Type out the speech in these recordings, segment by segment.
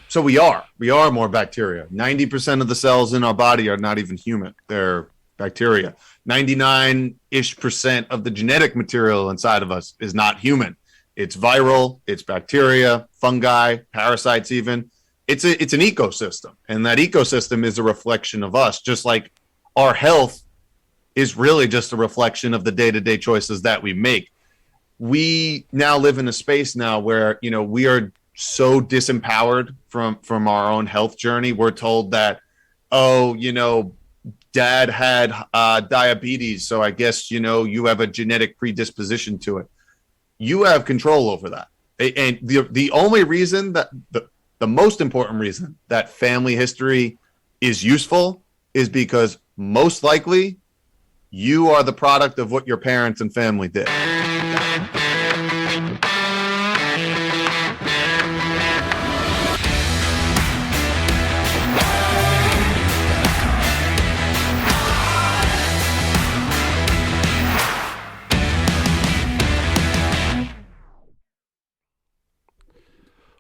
So we are more bacteria. 90% of the cells in our body are not even human. They're bacteria. 99-ish% of the genetic material inside of us is not human. It's viral, it's bacteria, fungi, parasites even. It's an ecosystem. And that ecosystem is a reflection of us, just like our health is really just a reflection of the day-to-day choices that we make. We now live in a space now where, we are so disempowered from our own health journey. We're told that, dad had diabetes, so I guess you have a genetic predisposition to it. You have control over that, and the only reason that the most important reason that family history is useful is because most likely you are the product of what your parents and family did.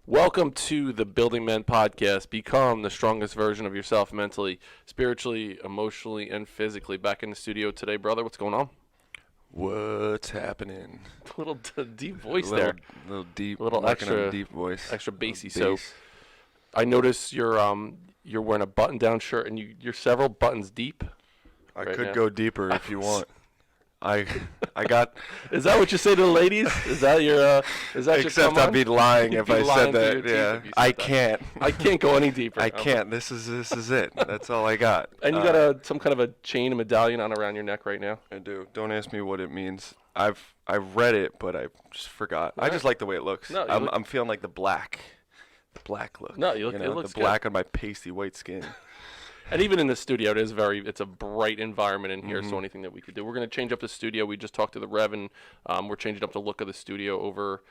Welcome to the Building Men podcast. Become the strongest version of yourself mentally, spiritually, emotionally, and physically. Back in the studio today, brother. What's going on? What's happening? A little deep voice there. Little deep. A little extra deep voice. Extra bassy. So I notice you're wearing a button-down shirt and you're several buttons deep. I could go deeper if you want. I got. Is that what you say to the ladies? Is that your? Except I'd be lying if I said that. Yeah, I can't. I can't go any deeper. I can't. This is it. That's all I got. And you got some kind of a chain, a medallion on around your neck right now. I do. Don't ask me what it means. I've read it, but I just forgot. Right. I just like the way it looks. No, I'm feeling like the black look. No, it looks the black good. on my pasty white skin. And even in the studio, it's a bright environment in here, so anything that we could do. We're going to change up the studio. We just talked to the Rev, and we're changing up the look of the studio over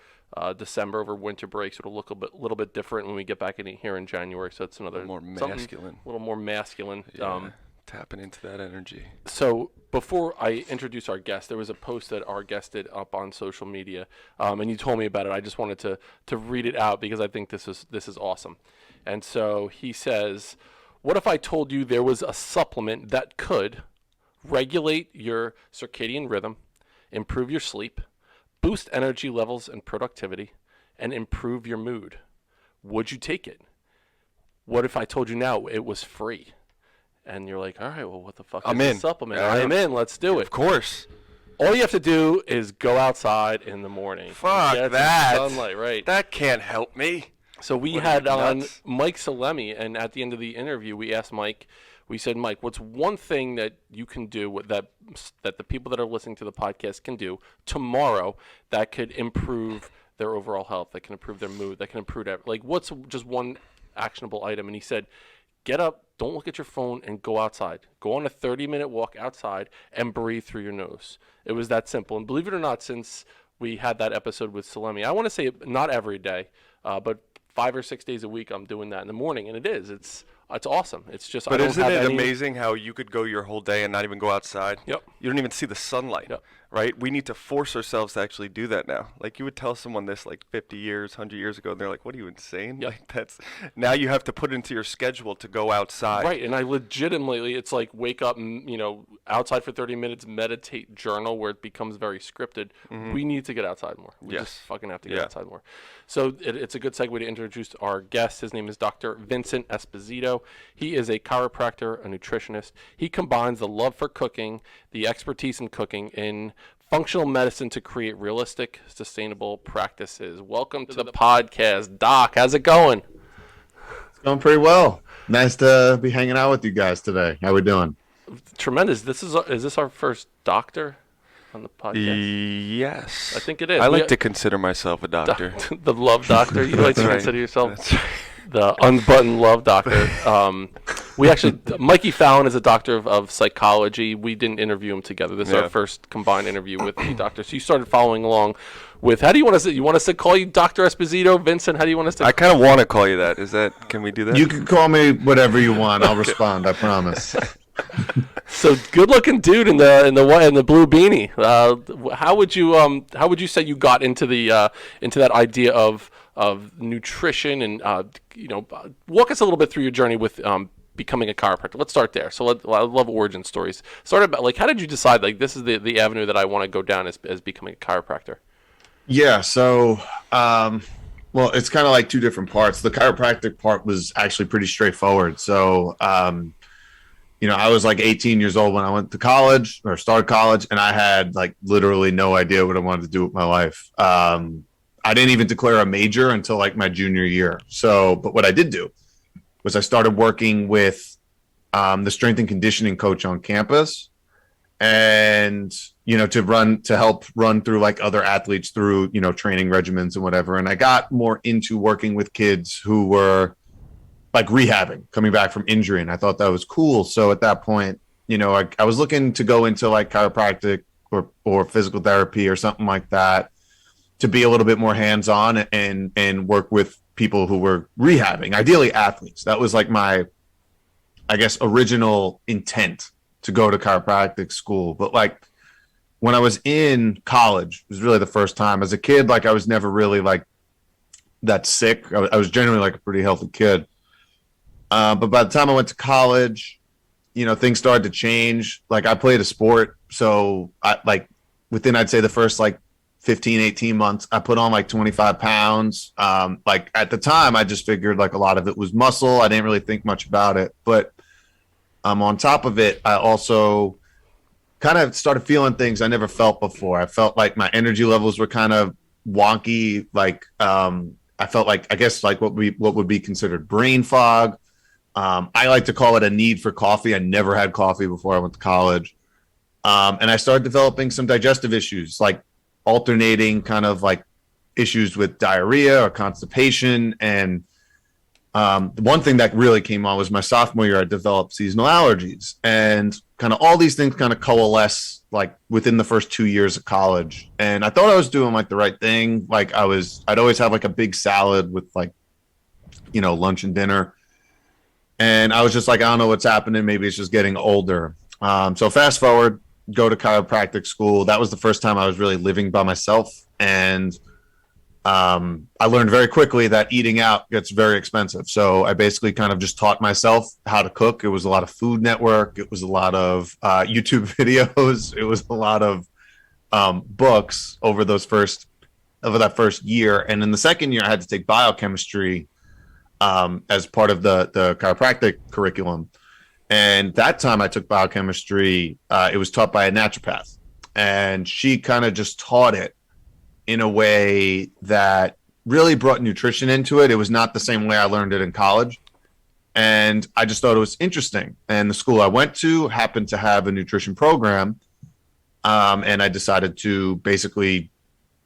December, over winter break, so it'll look a little bit different when we get back in here in January. So it's another more masculine. A little more masculine. Yeah, tapping into that energy. So before I introduce our guest, there was a post that our guest did up on social media, and you told me about it. I just wanted to read it out because I think this is awesome. And so he says, what if I told you there was a supplement that could regulate your circadian rhythm, improve your sleep, boost energy levels and productivity, and improve your mood? Would you take it? What if I told you now it was free? And you're like, all right, well, what the fuck is this supplement? I am in. Let's do it. Of course. All you have to do is go outside in the morning. Fuck that. Sunlight, right? That can't help me. So we had on Mike Salemi, and at the end of the interview, we asked Mike, we said, Mike, what's one thing that you can do that the people that are listening to the podcast can do tomorrow that could improve their overall health, that can improve their mood, that can improve that? Like, what's just one actionable item? And he said, get up, don't look at your phone, and go outside. Go on a 30-minute walk outside and breathe through your nose. It was that simple. And believe it or not, since we had that episode with Salemi, I want to say not every day, but 5 or 6 days a week I'm doing that in the morning, and it's awesome. It's just, but isn't it amazing how you could go your whole day and not even go outside? Yep. You don't even see the sunlight. Yep. Right? We need to force ourselves to actually do that now. Like, you would tell someone this like 50 years, 100 years ago, and they're like, what are you, insane? Yep. Like, now you have to put it into your schedule to go outside. Right, and I legitimately, it's like wake up and, outside for 30 minutes, meditate, journal, where it becomes very scripted. Mm-hmm. We need to get outside more. We Yes. just fucking have to get outside more. So it's a good segue to introduce our guest. His name is Dr. Vincent Esposito. He is a chiropractor, a nutritionist. He combines the love for cooking, the expertise in cooking, in functional medicine to create realistic, sustainable practices. Welcome to the podcast, Doc. How's it going? It's going pretty well. Nice to be hanging out with you guys today. How we doing? Tremendous. Is this our first doctor on the podcast? Yes. I think it is. I like to consider myself a doctor. The love doctor. You like to right. consider yourself That's right. the unbuttoned love doctor. We actually, Mikey Fallon is a doctor of psychology. We didn't interview him together. This is our first combined interview with the doctor. So you started following along with, how do you want us to, you want us to call you Dr. Esposito, Vincent? How do you want us to? I kind of want to call you that. Can we do that? You can call me whatever you want. I'll respond. I promise. So good looking dude in the blue beanie. How would you say you got into that idea of of nutrition and walk us a little bit through your journey with becoming a chiropractor. Let's start there. So I love origin stories. Start about like, how did you decide like this is the avenue that I want to go down as becoming a chiropractor? Yeah. So, well, it's kind of like two different parts. The chiropractic part was actually pretty straightforward. So, I was like 18 years old when I went to college or started college, and I had like literally no idea what I wanted to do with my life. I didn't even declare a major until like my junior year. So, but what I did do was I started working with the strength and conditioning coach on campus, and to help run through like other athletes through training regimens and whatever. And I got more into working with kids who were like rehabbing, coming back from injury, and I thought that was cool. So at that point, I was looking to go into like chiropractic or physical therapy or something like that, to be a little bit more hands-on and work with people who were rehabbing, ideally athletes. That was like my, I guess, original intent to go to chiropractic school. But like when I was in college, it was really the first time. As a kid, like I was never really like that sick. I was generally like a pretty healthy kid. But by the time I went to college, things started to change. Like I played a sport. So I like within, I'd say the first like 15, 18 months, I put on like 25 pounds. Like at the time, I just figured like a lot of it was muscle. I didn't really think much about it. But on top of it, I also kind of started feeling things I never felt before. I felt like my energy levels were kind of wonky. Like I felt like, I guess, like what would be considered brain fog. I like to call it a need for coffee. I never had coffee before I went to college. And I started developing some digestive issues, like alternating kind of like issues with diarrhea or constipation. And the one thing that really came on was my sophomore year, I developed seasonal allergies, and kind of all these things kind of coalesce like within the first 2 years of college. And I thought I was doing like the right thing. Like I'd always have like a big salad with like, lunch and dinner. And I was just like, I don't know what's happening. Maybe it's just getting older. So fast forward, go to chiropractic school. That was the first time I was really living by myself. And I learned very quickly that eating out gets very expensive. So I basically kind of just taught myself how to cook. It was a lot of Food Network. It was a lot of YouTube videos. It was a lot of books over that first year. And in the second year, I had to take biochemistry as part of the chiropractic curriculum. And that time I took biochemistry, it was taught by a naturopath, and she kind of just taught it in a way that really brought nutrition into it. It was not the same way I learned it in college. And I just thought it was interesting. And the school I went to happened to have a nutrition program. And I decided to basically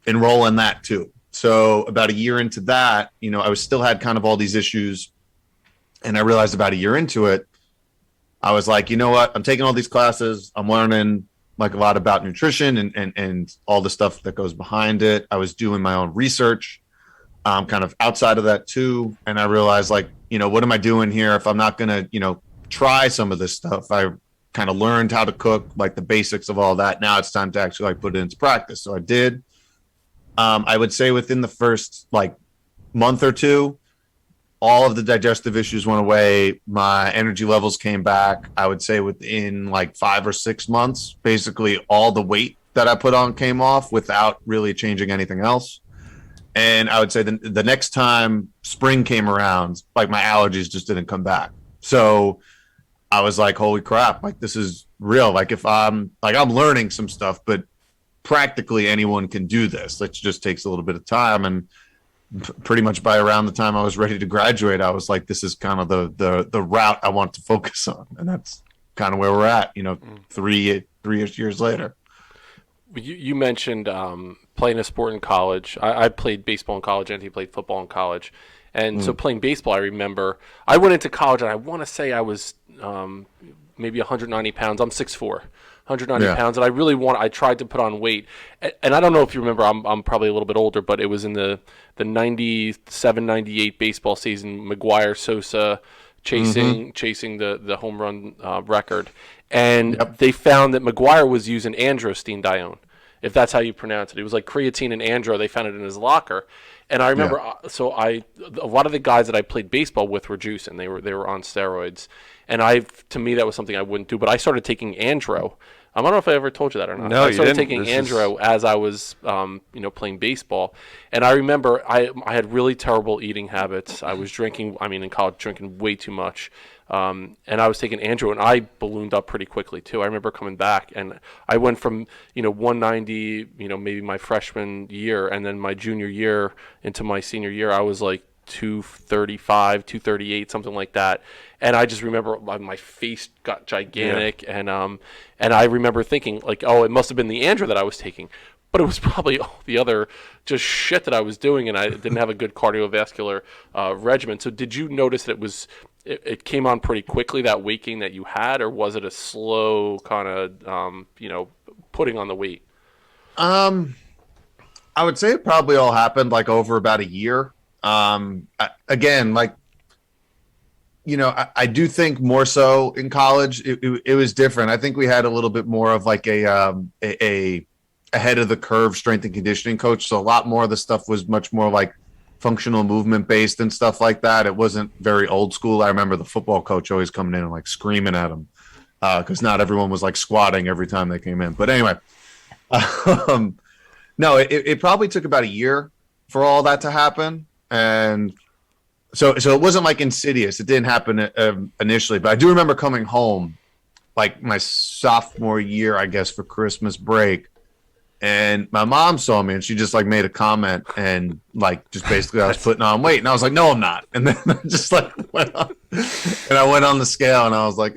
enroll in that too. So about a year into that, I was still had kind of all these issues. And I realized about a year into it, I was like, you know what? I'm taking all these classes. I'm learning like a lot about nutrition and all the stuff that goes behind it. I was doing my own research, kind of outside of that too. And I realized like, what am I doing here if I'm not going to, try some of this stuff? I kind of learned how to cook, like the basics of all that. Now it's time to actually like put it into practice. So I did. I would say within the first like month or two, all of the digestive issues went away. My energy levels came back. I would say within like 5 or 6 months, basically all the weight that I put on came off without really changing anything else. And I would say the next time spring came around, like my allergies just didn't come back. So I was like, holy crap, like this is real. Like if I'm learning some stuff, but practically anyone can do this. It just takes a little bit of time. And pretty much by around the time I was ready to graduate, I was like, this is kind of the route I want to focus on. And that's kind of where we're at, 3-ish years later. You mentioned playing a sport in college. I played baseball in college, and he played football in college. And so playing baseball, I remember I went into college, and I want to say I was maybe 190 pounds. I'm 6'4". 190 pounds, and I tried to put on weight, and I don't know if you remember, I'm probably a little bit older, but it was in the 97, 98 baseball season, McGuire, Sosa chasing the home run record, and they found that McGuire was using androstenedione, if that's how you pronounce it. It was like creatine and andro. They found it in his locker, And I remember, a lot of the guys that I played baseball with were juicing. They were on steroids, and to me that was something I wouldn't do. But I started taking andro. I don't know if I ever told you that or not. No, I started you didn't. taking andro as I was, playing baseball, and I remember I had really terrible eating habits. I was drinking. I mean, in college, drinking way too much. And I was taking andro, and I ballooned up pretty quickly too. I remember coming back, and I went from 190, maybe my freshman year, and then my junior year into my senior year, I was like 235, 238, something like that. And I just remember my face got gigantic, and I remember thinking like, oh, it must have been the andro that I was taking. But it was probably all the other just shit that I was doing, and I didn't have a good cardiovascular regimen. So did you notice that it came on pretty quickly, that weight gain that you had, or was it a slow kind of, putting on the weight? I would say it probably all happened like over about a year. Again, like, I do think more so in college, it was different. I think we had a little bit more of like a ahead of the curve strength and conditioning coach. So a lot more of the stuff was much more like functional movement based and stuff like that. It wasn't very old school. I remember the football coach always coming in and like screaming at them because not everyone was like squatting every time they came in. But anyway, no, it probably took about a year for all that to happen. And so it wasn't like insidious. It didn't happen initially, but I do remember coming home like my sophomore year, I guess, for Christmas break. And my mom saw me and she just like made a comment and like just basically I was putting on weight. And I was like, no, I'm not. And then I just like went on and I went on the scale and I was like,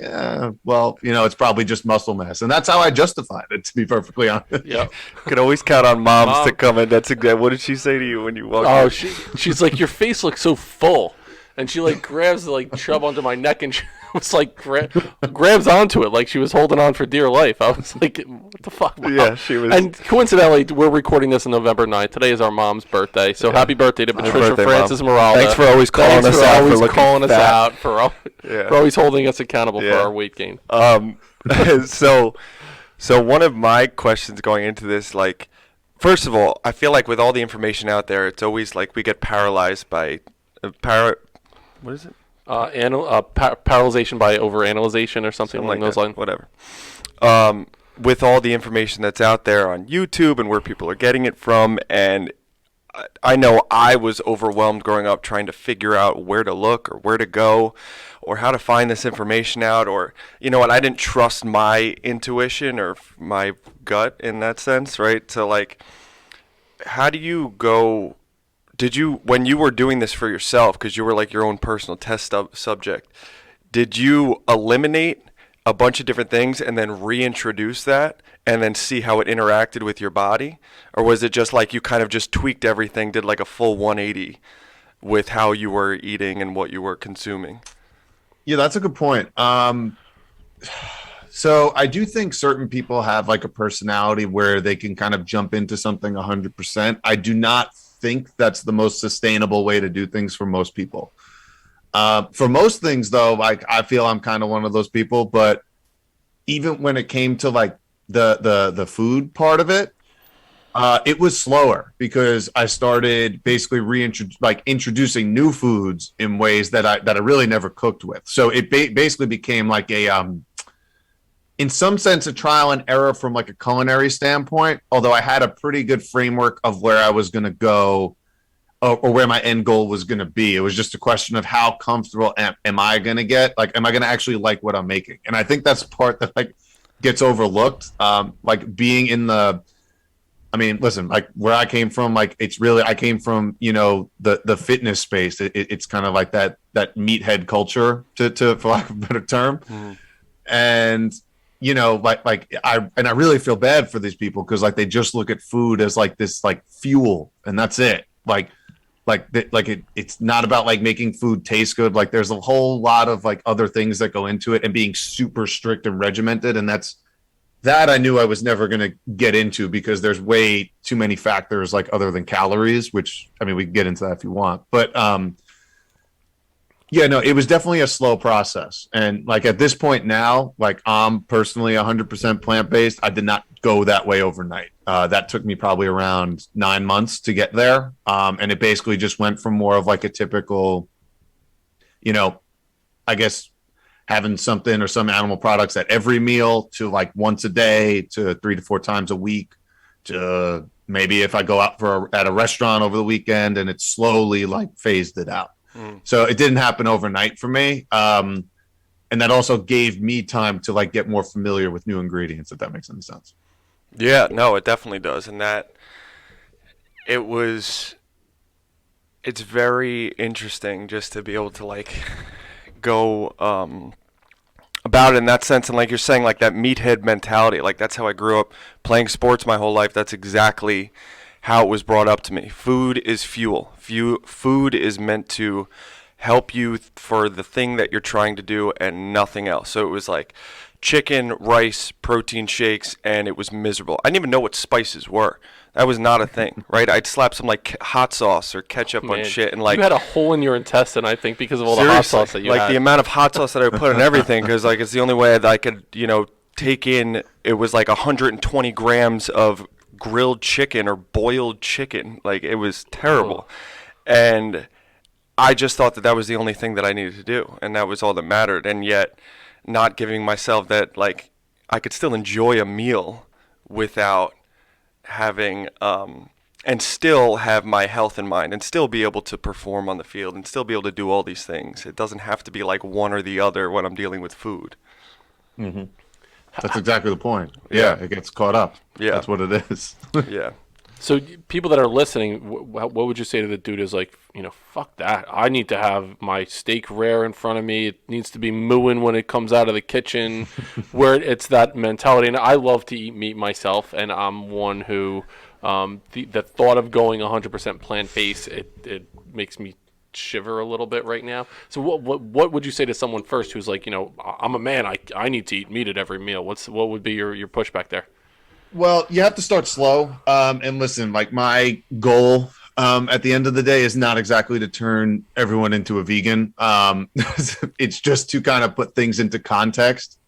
well, it's probably just muscle mass. And that's how I justified it, to be perfectly honest. Yeah. Could always count on moms to come in. That's exactly. What did she say to you when you walked in? Oh, she's like, your face looks so full. And she like grabs the like chub onto my neck and she was like grabs onto it like she was holding on for dear life. I was like, what the fuck, Mom? Yeah, she was. And coincidentally, we're recording this on November 9th. Today is our mom's birthday. So happy birthday to Patricia Francis Morales. Thanks for always calling us out. For calling us out, for always holding us accountable for our weight gain. So one of my questions going into this, like, first of all, I feel like with all the information out there, it's always like we get paralyzed by what is it? Paralyzation by overanalyzation or something along those lines. Whatever. With all the information that's out there on YouTube and where people are getting it from, and I know I was overwhelmed growing up trying to figure out where to look or where to go or how to find this information out, or, I didn't trust my intuition or my gut in that sense, right? So, like, how do you go... when you were doing this for yourself, because you were like your own personal test subject, did you eliminate a bunch of different things and then reintroduce that and then see how it interacted with your body? Or was it just like you kind of just tweaked everything, did like a full 180 with how you were eating and what you were consuming? Yeah, that's a good point. So I do think certain people have like a personality where they can kind of jump into something 100%. I do not think that's the most sustainable way to do things for most people. For most things, though, like I feel I'm kind of one of those people. But even when it came to like the food part of it, it was slower because I started basically introducing new foods in ways that I really never cooked with. So it basically became like in some sense, a trial and error from like a culinary standpoint, although I had a pretty good framework of where I was going to go or where my end goal was going to be. It was just a question of how comfortable am I going to get? Like, am I going to actually like what I'm making? And I think that's the part that like gets overlooked. Like being in listen, like where I came from, like I came from, the fitness space. It's kind of like that meathead culture to for lack of a better term. Mm. And I really feel bad for these people because like they just look at food as like this like fuel and that's it. It's not about like making food taste good. Like there's a whole lot of like other things that go into it and being super strict and regimented. And that I knew I was never going to get into because there's way too many factors like other than calories, which I mean, we can get into that if you want, but yeah, no, it was definitely a slow process. And like at this point now, like I'm personally 100% plant-based. I did not go that way overnight. That took me probably around 9 months to get there. And it basically just went from more of like a typical, I guess having something or some animal products at every meal to like once a day to 3 to 4 times a week to maybe if I go out at a restaurant over the weekend, and it slowly like phased it out. So it didn't happen overnight for me. And that also gave me time to like get more familiar with new ingredients, if that makes any sense. Yeah, no, it definitely does. And that it's very interesting just to be able to like go about it in that sense. And like you're saying, like that meathead mentality, like that's how I grew up playing sports my whole life. That's exactly how it was brought up to me. Food is fuel. Food is meant to help you for the thing that you're trying to do and nothing else. So it was like chicken, rice, protein shakes, and it was miserable. I didn't even know what spices were. That was not a thing, right? I'd slap some like hot sauce or ketchup on shit, and like you had a hole in your intestine, I think, because of all the hot sauce that you had. Like the amount of hot sauce that I would put on everything, because like it's the only way that I could, take in. It was like 120 grams of grilled chicken or boiled chicken. Like it was terrible, and I just thought that was the only thing that I needed to do, and that was all that mattered. And yet, not giving myself that, like, I could still enjoy a meal without having, and still have my health in mind, and still be able to perform on the field, and still be able to do all these things. It doesn't have to be like one or the other when I'm dealing with food. Mm-hmm. That's exactly the point. Yeah, it gets caught up. Yeah. That's what it is. Yeah. So people that are listening, what would you say to the dude who's like, fuck that. I need to have my steak rare in front of me. It needs to be mooing when it comes out of the kitchen, where it's that mentality. And I love to eat meat myself, and I'm one who, the thought of going 100% plant-based, it makes me shiver a little bit right now. So what would you say to someone first who's like, I'm a man, I need to eat meat at every meal? What would be your pushback there? Well, you have to start slow. And listen, like my goal at the end of the day is not exactly to turn everyone into a vegan. It's just to kind of put things into context.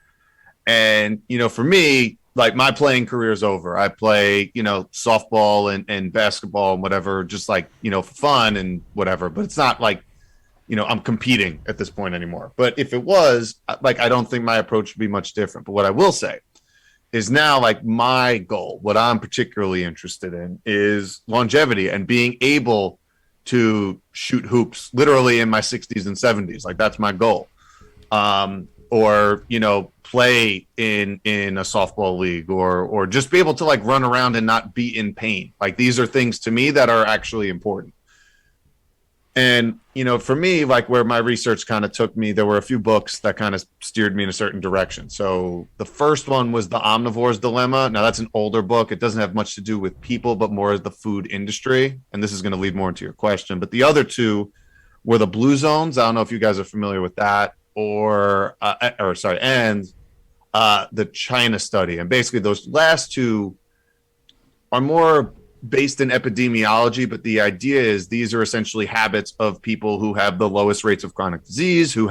And, for me, like my playing career is over. I play, softball and basketball and whatever, just like, for fun and whatever. But it's not like, I'm competing at this point anymore. But if it was, like, I don't think my approach would be much different. But what I will say is now like my goal, what I'm particularly interested in is longevity and being able to shoot hoops literally in my 60s and 70s. Like that's my goal. Or, play in a softball league or just be able to like run around and not be in pain. Like these are things to me that are actually important. And, for me, like where my research kind of took me, there were a few books that kind of steered me in a certain direction. So the first one was The Omnivore's Dilemma. Now that's an older book. It doesn't have much to do with people, but more as the food industry. And this is going to lead more into your question. But the other two were the Blue Zones. I don't know if you guys are familiar with that and the China study. And basically those last two are more based in epidemiology, but the idea is these are essentially habits of people who have the lowest rates of chronic disease, who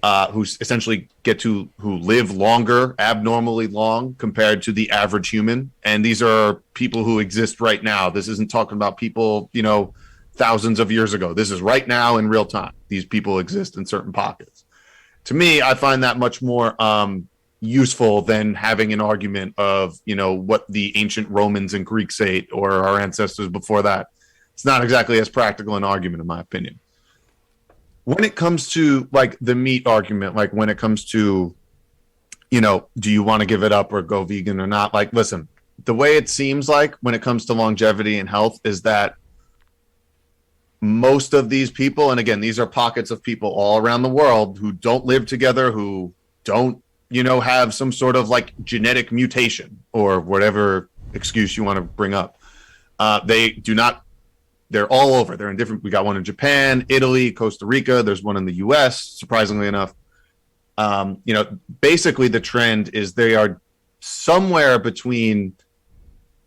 essentially who live longer, abnormally long compared to the average human. And these are people who exist right now. This isn't talking about people, thousands of years ago. This is right now in real time. These people exist in certain pockets. To me, I find that much more useful than having an argument of, what the ancient Romans and Greeks ate or our ancestors before that. It's not exactly as practical an argument, in my opinion. When it comes to like the meat argument, like when it comes to, do you want to give it up or go vegan or not? Like, listen, the way it seems like when it comes to longevity and health is that most of these people, and again, these are pockets of people all around the world who don't live together, who don't, have some sort of like genetic mutation or whatever excuse you want to bring up. They do not, they're all over. They're in different, we got one in Japan, Italy, Costa Rica. There's one in the US, surprisingly enough. Basically the trend is they are somewhere between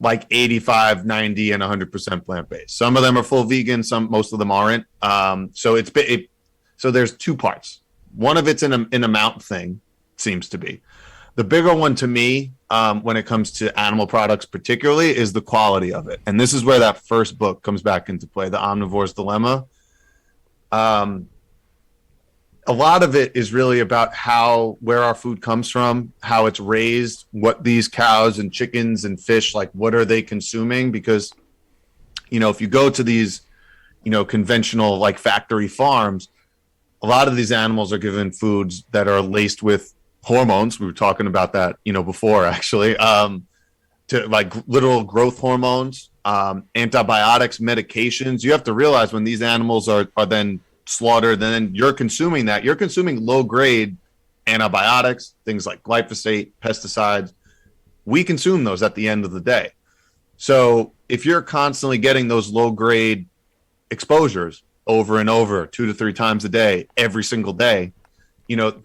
like 85, 90, and 100% plant-based. Some of them are full vegan, most of them aren't. So so there's two parts. One of it's an amount thing, seems to be. The bigger one to me, when it comes to animal products particularly, is the quality of it. And this is where that first book comes back into play, The Omnivore's Dilemma. A lot of it is really about where our food comes from, how it's raised, what these cows and chickens and fish, like what are they consuming? Because, if you go to these, conventional like factory farms, a lot of these animals are given foods that are laced with hormones. We were talking about that, before actually, to like literal growth hormones, antibiotics, medications. You have to realize when these animals are then slaughtered, then you're consuming low grade antibiotics, things like glyphosate, pesticides. We consume those at the end of the day. So if you're constantly getting those low grade exposures over and over 2 to 3 times a day, every single day,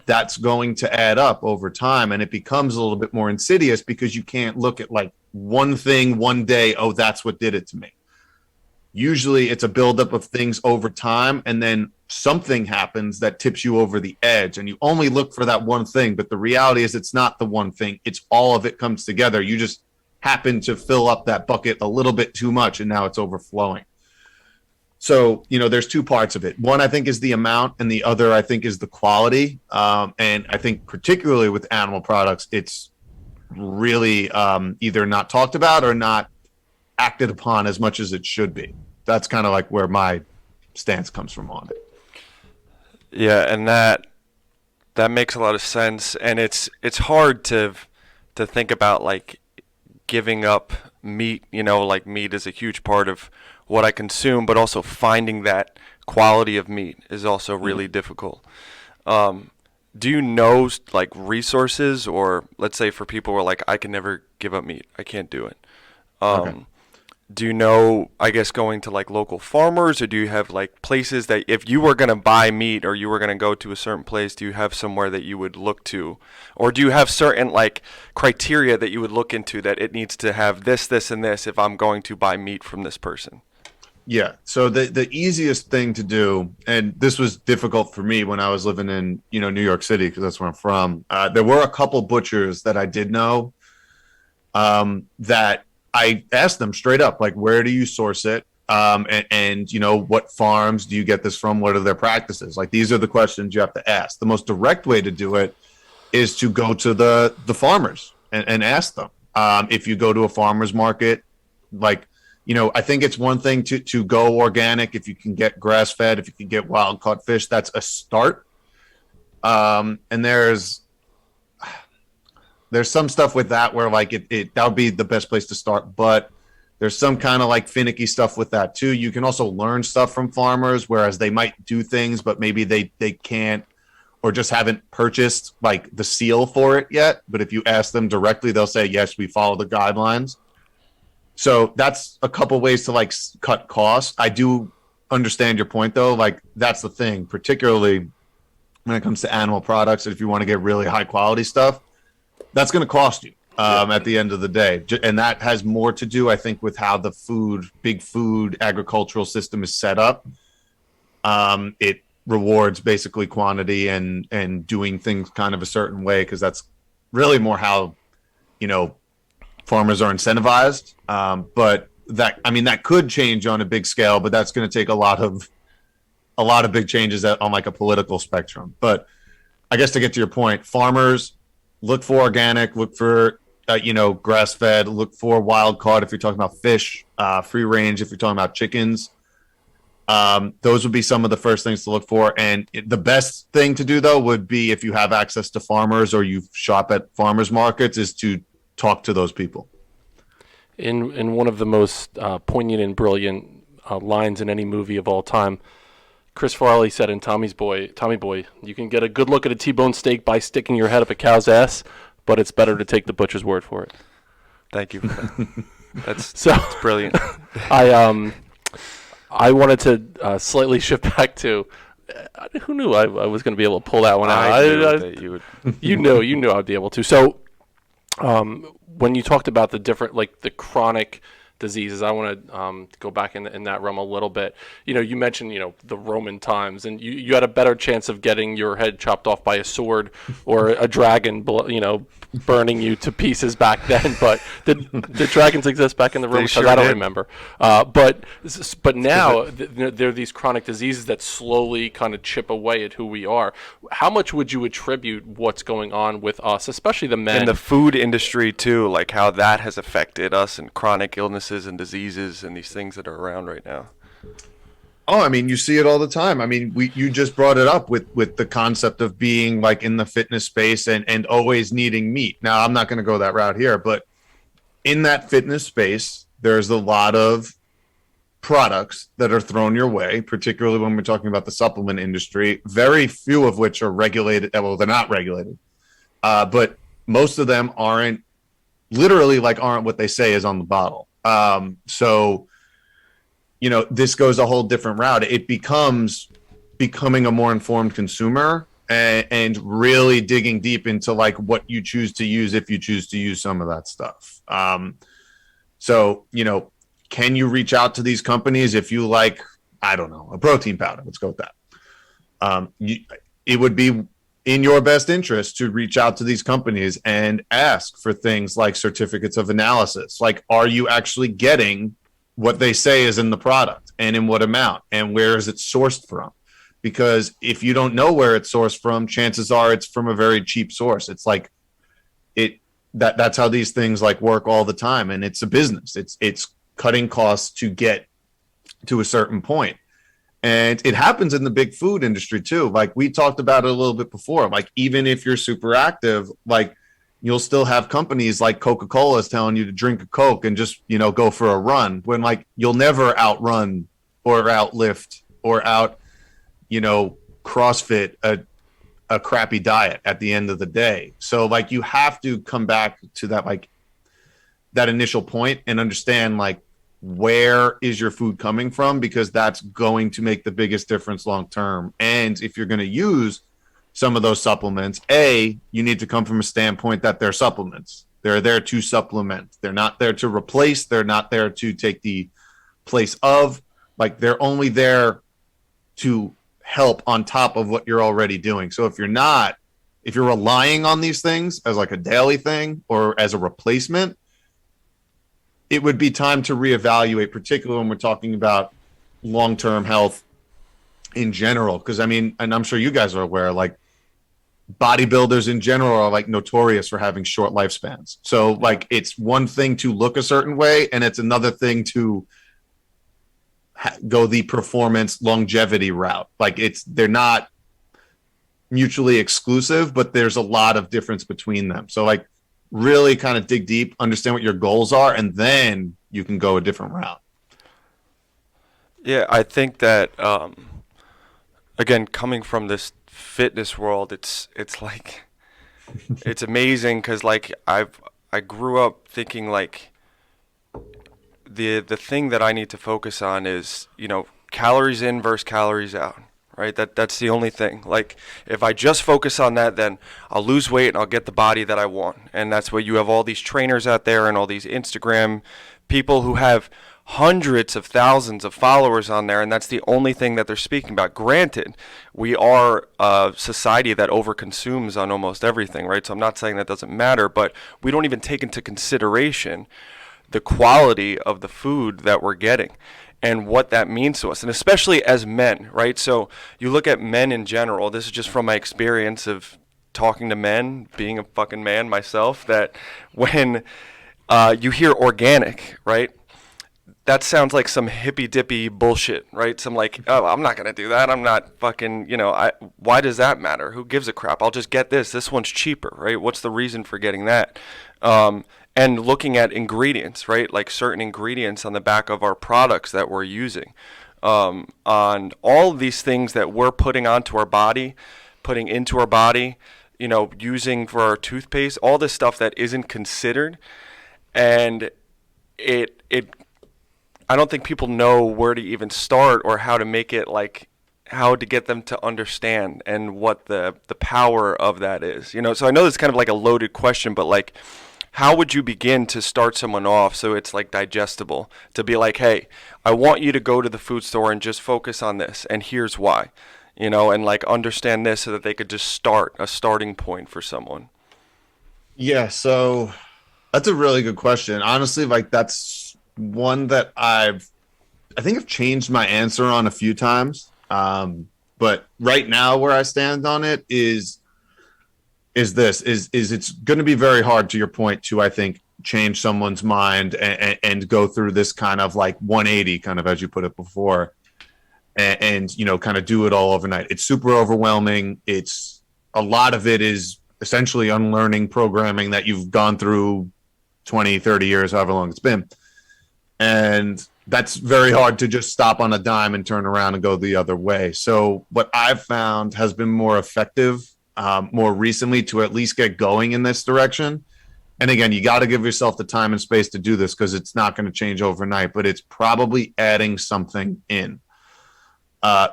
that's going to add up over time, and it becomes a little bit more insidious because you can't look at like one thing one day, oh, that's what did it to me. Usually it's a buildup of things over time, and then something happens that tips you over the edge, and you only look for that one thing. But the reality is it's not the one thing. It's all of it comes together. You just happen to fill up that bucket a little bit too much, and now it's overflowing. So, there's 2 parts of it. One, I think, is the amount, and the other, I think, is the quality. And I think particularly with animal products, it's really either not talked about or not acted upon as much as it should be. That's kind of like where my stance comes from on it. Yeah, and that makes a lot of sense, and it's hard to think about like giving up meat. Like meat is a huge part of what I consume, but also finding that quality of meat is also really difficult. Do you know like resources, or let's say for people who are like, I can never give up meat, I can't do it. Okay. Do you know, I guess, going to like local farmers, or do you have like places that if you were going to buy meat or you were going to go to a certain place, do you have somewhere that you would look to? Or do you have certain like criteria that you would look into that it needs to have this, this, and this if I'm going to buy meat from this person? Yeah. So the easiest thing to do, and this was difficult for me when I was living in, New York City, because that's where I'm from. There were a couple butchers that I did know that I asked them straight up, like, where do you source it? And what farms do you get this from? What are their practices? Like, these are the questions you have to ask. The most direct way to do it is to go to the farmers and ask them. If you go to a farmer's market, like, I think it's one thing to go organic. If you can get grass fed, if you can get wild caught fish, that's a start. And there's some stuff with that where like that would be the best place to start, but there's some kind of like finicky stuff with that too. You can also learn stuff from farmers, whereas they might do things, but maybe they can't, or just haven't purchased like the seal for it yet. But if you ask them directly, they'll say, yes, we follow the guidelines. So that's a couple ways to like cut costs. I do understand your point though. Like that's the thing, particularly when it comes to animal products. If you want to get really high quality stuff, that's going to cost you at the end of the day. And that has more to do, I think, with how the big food agricultural system is set up. It rewards basically quantity and doing things kind of a certain way, because that's really more how, farmers are incentivized. But that could change on a big scale, but that's going to take a lot of big changes on like a political spectrum. But I guess to get to your point, farmers, look for organic, look for, grass-fed, look for wild-caught if you're talking about fish, free range if you're talking about chickens. Those would be some of the first things to look for. And the best thing to do, though, would be if you have access to farmers or you shop at farmers markets, is to talk to those people. In one of the most poignant and brilliant lines in any movie of all time, Chris Farley said in Tommy Boy, you can get a good look at a T-bone steak by sticking your head up a cow's ass, but it's better to take the butcher's word for it. Thank you for that. That's brilliant. I wanted to slightly shift back to who knew I was going to be able to pull that one out. I knew that you would. You knew I'd be able to. So when you talked about the different, like the chronic diseases, I want to go back in that realm a little bit. You mentioned, the Roman times, and you had a better chance of getting your head chopped off by a sword or a dragon, burning you to pieces back then. But did dragons exist back in the room? Because sure I don't did. remember. But now there are these chronic diseases that slowly kind of chip away at who we are. How much would you attribute what's going on with us, especially the men? In the food industry too, like how that has affected us and chronic illnesses and diseases and these things that are around right now. Oh, I mean, you see it all the time. I mean, you just brought it up with the concept of being like in the fitness space and always needing meat. Now, I'm not going to go that route here, but in that fitness space, there's a lot of products that are thrown your way, particularly when we're talking about the supplement industry, very few of which are regulated. Well, they're not regulated, but most of them aren't what they say is on the bottle. So, you know, this goes a whole different route. It becomes becoming a more informed consumer and really digging deep into like what you choose to use if you choose to use some of that stuff. So, you know, can you reach out to these companies if you like, I don't know, a protein powder? Let's go with that. It would be in your best interest to reach out to these companies and ask for things like certificates of analysis. Like, are you actually getting what they say is in the product and in what amount and where is it sourced from? Because if you don't know where it's sourced from, chances are it's from a very cheap source. It's like that's how these things like work all the time. And it's a business. It's cutting costs to get to a certain point. And it happens in the big food industry too. Like we talked about it a little bit before, like even if you're super active, like you'll still have companies like Coca-Cola is telling you to drink a Coke and just, you know, go for a run when like you'll never outrun or outlift or you know, CrossFit a crappy diet at the end of the day. So like you have to come back to that, like that initial point and understand like where is your food coming from, because that's going to make the biggest difference long term. And if you're going to use some of those supplements, you need to come from a standpoint that they're supplements. They're there to supplement. They're not there to replace. They're not there to take the place of. Like they're only there to help on top of what you're already doing. So if you're relying on these things as like a daily thing or as a replacement, it would be time to reevaluate, particularly when we're talking about long-term health in general. Because I mean, and I'm sure you guys are aware, like bodybuilders in general are like notorious for having short lifespans. So like it's one thing to look a certain way and it's another thing to go the performance longevity route. Like they're not mutually exclusive, but there's a lot of difference between them. So like really kind of dig deep, understand what your goals are, and then you can go a different route. Yeah, I think that again, coming from this fitness world, it's like it's amazing because like I grew up thinking like the thing that I need to focus on is, you know, calories in versus calories out, right? That's the only thing. Like if I just focus on that, then I'll lose weight and I'll get the body that I want. And that's why you have all these trainers out there and all these Instagram people who have hundreds of thousands of followers on there, and that's the only thing that they're speaking about. Granted, we are a society that overconsumes on almost everything, right? So I'm not saying that doesn't matter, but we don't even take into consideration the quality of the food that we're getting and what that means to us, and especially as men, right? So you look at men in general, this is just from my experience of talking to men, being a fucking man myself, that when you hear organic, right? That sounds like some hippy-dippy bullshit, right? Some like, oh, I'm not going to do that. I'm not fucking, you know, why does that matter? Who gives a crap? I'll just get this. This one's cheaper, right? What's the reason for getting that? And looking at ingredients, right? Like certain ingredients on the back of our products that we're using. On all of these things that we're putting onto our body, putting into our body, you know, using for our toothpaste, all this stuff that isn't considered. And I don't think people know where to even start or how to make it, like how to get them to understand and what the power of that is. You know, so I know it's kind of like a loaded question, but like how would you begin to start someone off so it's like digestible, to be like, hey, I want you to go to the food store and just focus on this, and here's why, you know, and like understand this so that they could just start a starting point for someone. Yeah, so that's a really good question. Honestly, like that's one that I think I've changed my answer on a few times. But right now where I stand on it is it's going to be very hard, to your point, to I think change someone's mind and go through this kind of like 180, kind of as you put it before, and you know, kind of do it all overnight. It's super overwhelming. It's a lot of it is essentially unlearning programming that you've gone through 20, 30 years, however long it's been. And that's very hard to just stop on a dime and turn around and go the other way. So what I've found has been more effective more recently to at least get going in this direction. And again, you got to give yourself the time and space to do this because it's not going to change overnight, but it's probably adding something in.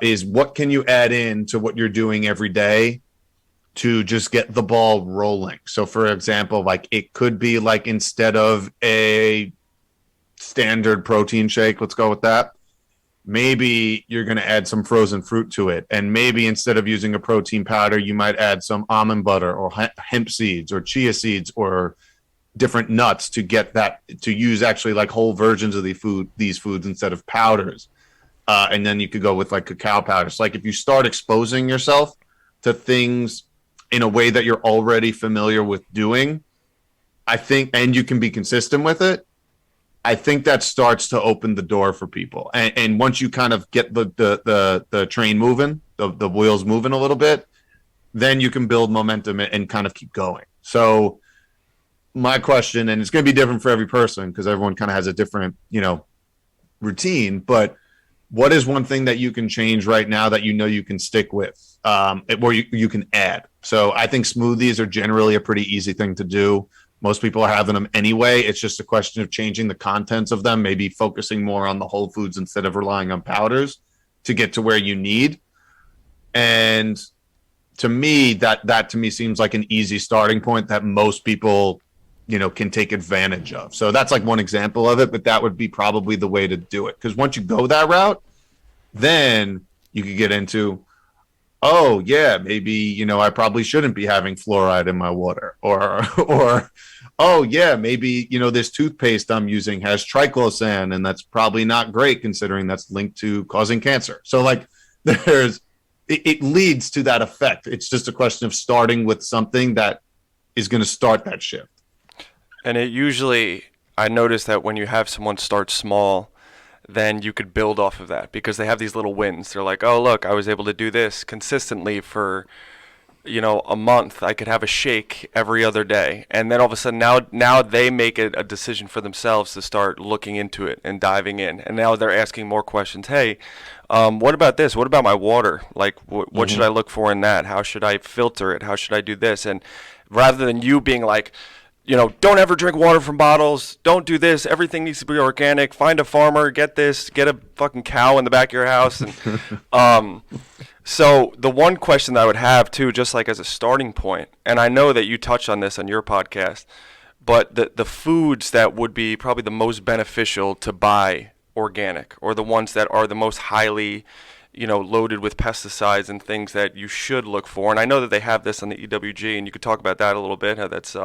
Is what can you add in to what you're doing every day to just get the ball rolling? So for example, like it could be like instead of a standard protein shake, let's go with that, maybe you're going to add some frozen fruit to it. And maybe instead of using a protein powder, you might add some almond butter or hemp seeds or chia seeds or different nuts to get that, to use actually like whole versions of these foods instead of powders. And then you could go with like cacao powders. Like if you start exposing yourself to things in a way that you're already familiar with doing, I think, and you can be consistent with it, I think that starts to open the door for people. And once you kind of get the train moving, the wheels moving a little bit, then you can build momentum and kind of keep going. So my question, and it's going to be different for every person because everyone kind of has a different, you know, routine, but what is one thing that you can change right now that you know you can stick with, or you can add? So I think smoothies are generally a pretty easy thing to do. Most people are having them anyway. It's just a question of changing the contents of them, maybe focusing more on the whole foods instead of relying on powders to get to where you need. And to me, that to me seems like an easy starting point that most people, you know, can take advantage of. So that's like one example of it, but that would be probably the way to do it. Because once you go that route, then you could get into, oh yeah, maybe, you know, I probably shouldn't be having fluoride in my water, or oh yeah, maybe, you know, this toothpaste I'm using has triclosan and that's probably not great considering that's linked to causing cancer. So like it leads to that effect. It's just a question of starting with something that is going to start that shift. And it usually, I notice that when you have someone start small, then you could build off of that because they have these little wins. They're like, oh, look, I was able to do this consistently for, you know, a month. I could have a shake every other day. And then all of a sudden now they make it a decision for themselves to start looking into it and diving in. And now they're asking more questions. Hey, what about this? What about my water? Like, what should I look for in that? How should I filter it? How should I do this? And rather than you being like, you know, don't ever drink water from bottles. Don't do this. Everything needs to be organic. Find a farmer. Get this. Get a fucking cow in the back of your house. And so the one question that I would have too, just like as a starting point, and I know that you touched on this on your podcast, but the foods that would be probably the most beneficial to buy organic, or the ones that are the most highly, you know, loaded with pesticides and things that you should look for. And I know that they have this on the EWG, and you could talk about that a little bit. How that's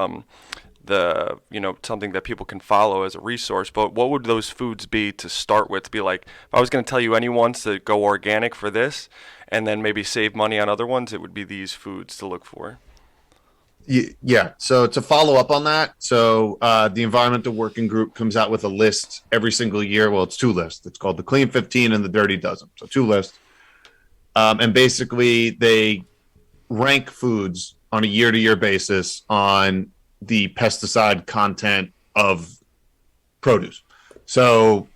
the, you know, something that people can follow as a resource. But what would those foods be to start with? To be like, if I was going to tell you any ones to go organic for this and then maybe save money on other ones, it would be these foods to look for. Yeah. So to follow up on that, so the Environmental Working Group comes out with a list every single year. Well, it's two lists. It's called the Clean 15 and the Dirty Dozen. So two lists. And basically they rank foods on a year-to-year basis on the pesticide content of produce. So,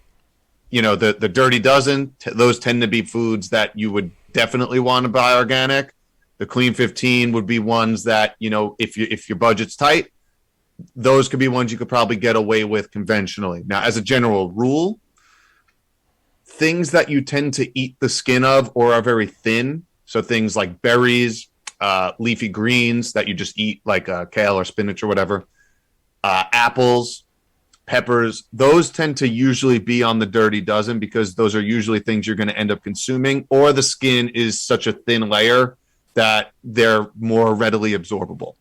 you know, the Dirty Dozen, those tend to be foods that you would definitely want to buy organic. The Clean 15 would be ones that, you know, if your budget's tight, those could be ones you could probably get away with conventionally. Now, as a general rule, things that you tend to eat the skin of or are very thin, so things like berries, leafy greens that you just eat, like kale or spinach or whatever, apples, peppers, those tend to usually be on the Dirty Dozen because those are usually things you're going to end up consuming, or the skin is such a thin layer that they're more readily absorbable.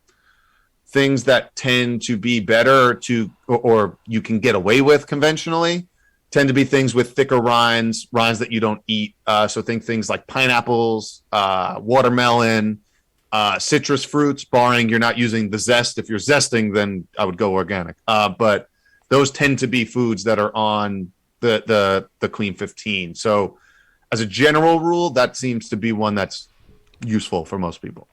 things that tend to be better or you can get away with conventionally tend to be things with thicker rinds that you don't eat. So think things like pineapples, watermelon, citrus fruits, barring you're not using the zest. If you're zesting, then I would go organic. But those tend to be foods that are on the Clean 15. So as a general rule, that seems to be one that's useful for most people.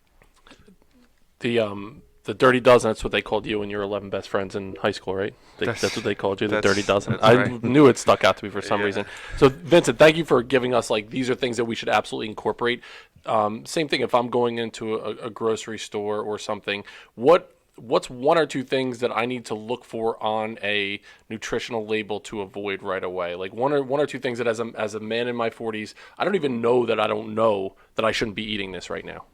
The Dirty Dozen, that's what they called you and your 11 best friends in high school, right? That's what they called you, the Dirty Dozen. I right. knew it stuck out to me for some reason. So, Vincent, thank you for giving us, like, these are things that we should absolutely incorporate. Same thing if I'm going into a grocery store or something. What's one or two things that I need to look for on a nutritional label to avoid right away? Like one or two things that as a man in my 40s, I don't even know that I don't know that I shouldn't be eating this right now.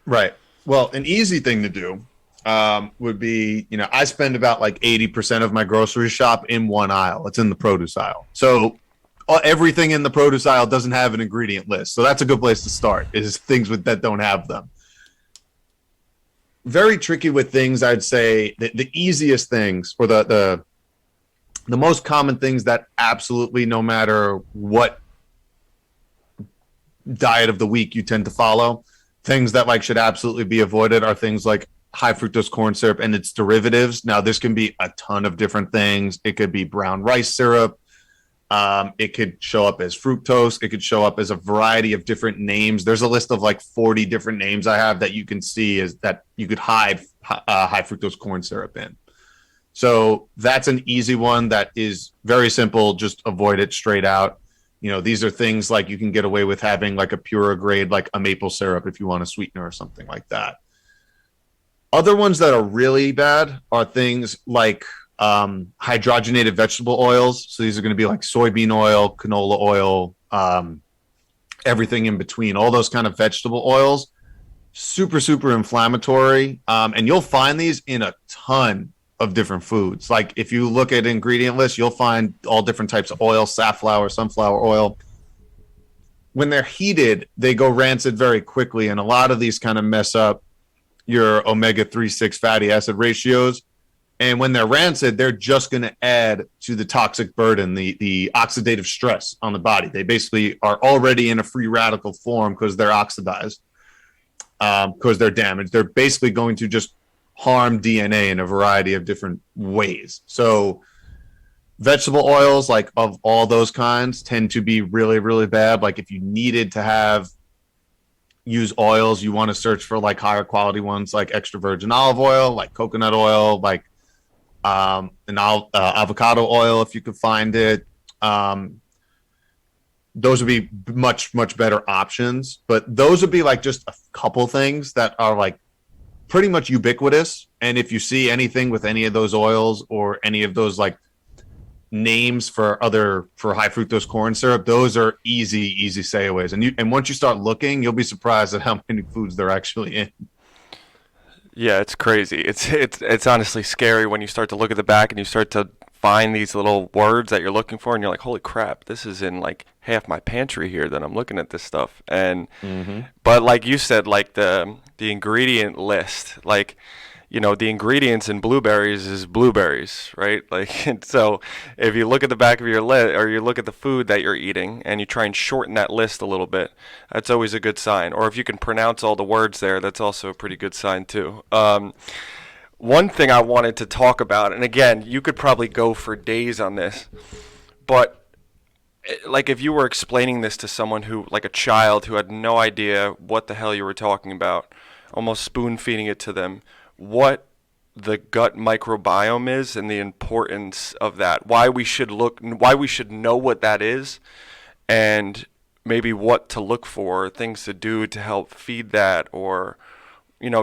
Right. Well, an easy thing to do would be, I spend about like 80% of my grocery shop in one aisle. It's in the produce aisle. So everything in the produce aisle doesn't have an ingredient list. So that's a good place to start, is things that don't have them. Very tricky with things, I'd say the easiest things, or the most common things that absolutely, no matter what diet of the week you tend to follow, things that like should absolutely be avoided are things like high fructose corn syrup and its derivatives. Now, this can be a ton of different things. It could be brown rice syrup. It could show up as fructose. It could show up as a variety of different names. There's a list of like 40 different names I have that you can see is that you could hide high fructose corn syrup in. So that's an easy one that is very simple. Just avoid it straight out. These are things like you can get away with having like a purer grade, like a maple syrup if you want a sweetener or something like that. Other ones that are really bad are things like hydrogenated vegetable oils. So these are going to be like soybean oil, canola oil, everything in between, all those kind of vegetable oils, super, super inflammatory. And you'll find these in a ton of different foods. Like if you look at ingredient lists, you'll find all different types of oil, safflower, sunflower oil. When they're heated, they go rancid very quickly. And a lot of these kind of mess up your omega-3/6 fatty acid ratios. And when they're rancid, they're just going to add to the toxic burden, the oxidative stress on the body. They basically are already in a free radical form because they're oxidized, because they're damaged. They're basically going to just harm DNA in a variety of different ways. So vegetable oils, like of all those kinds, tend to be really, really bad. Like if you needed to use oils, you want to search for like higher quality ones, like extra virgin olive oil, like coconut oil, like avocado oil if you could find it. Those would be much, much better options. But those would be like just a couple things that are like pretty much ubiquitous. And if you see anything with any of those oils or any of those like names for high fructose corn syrup, those are easy sayaways. And once you start looking, you'll be surprised at how many foods they're actually in. Yeah, it's crazy. It's honestly scary when you start to look at the back and you start to find these little words that you're looking for, and you're like, holy crap, this is in like half my pantry here that I'm looking at this stuff. And but like you said, like the ingredient list, like the ingredients in blueberries is blueberries, right? Like, and so if you look at the back of your list, or you look at the food that you're eating and you try and shorten that list a little bit, that's always a good sign. Or if you can pronounce all the words there, that's also a pretty good sign too. One thing I wanted to talk about, and again, you could probably go for days on this, but like if you were explaining this to someone who, like a child who had no idea what the hell you were talking about, almost spoon feeding it to them, what the gut microbiome is and the importance of that, why we should know what that is, and maybe what to look for, things to do to help feed that, or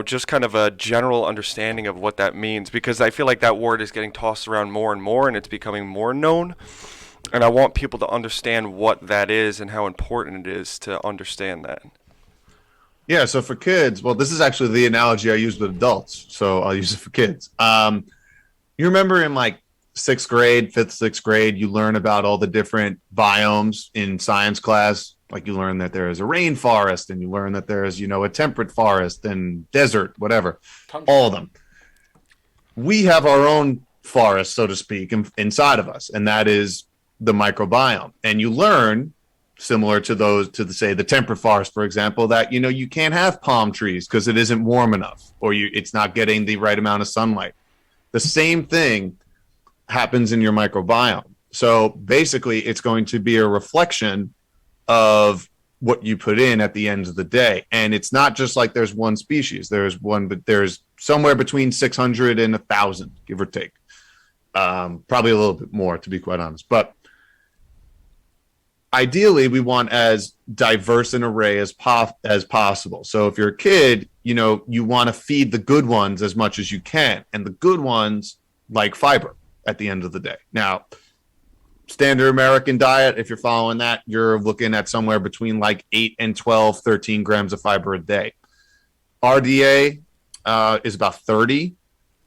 just kind of a general understanding of what that means, because I feel like that word is getting tossed around more and more and it's becoming more known, and I want people to understand what that is and how important it is to understand that. Yeah, so for kids, well, this is actually the analogy I use with adults, so I'll use it for kids. You remember in like sixth grade, sixth grade, you learn about all the different biomes in science class. Like you learn that there is a rainforest, and you learn that there is, a temperate forest and desert, whatever, all of them. we have our own forest, so to speak, inside of us, and that is the microbiome. And you learn, similar to say the temperate forest, for example, that you can't have palm trees because it isn't warm enough, or it's not getting the right amount of sunlight. The same thing happens in your microbiome. So basically, it's going to be a reflection of what you put in at the end of the day. And it's not just like there's one species. There's one, but there's somewhere between 600 and 1,000, give or take. Probably a little bit more, to be quite honest. But ideally, we want as diverse an array as possible. So if you're a kid, you want to feed the good ones as much as you can. And the good ones like fiber at the end of the day. Now, standard American diet, if you're following that, you're looking at somewhere between like 8 and 12, 13 grams of fiber a day. RDA is about 30.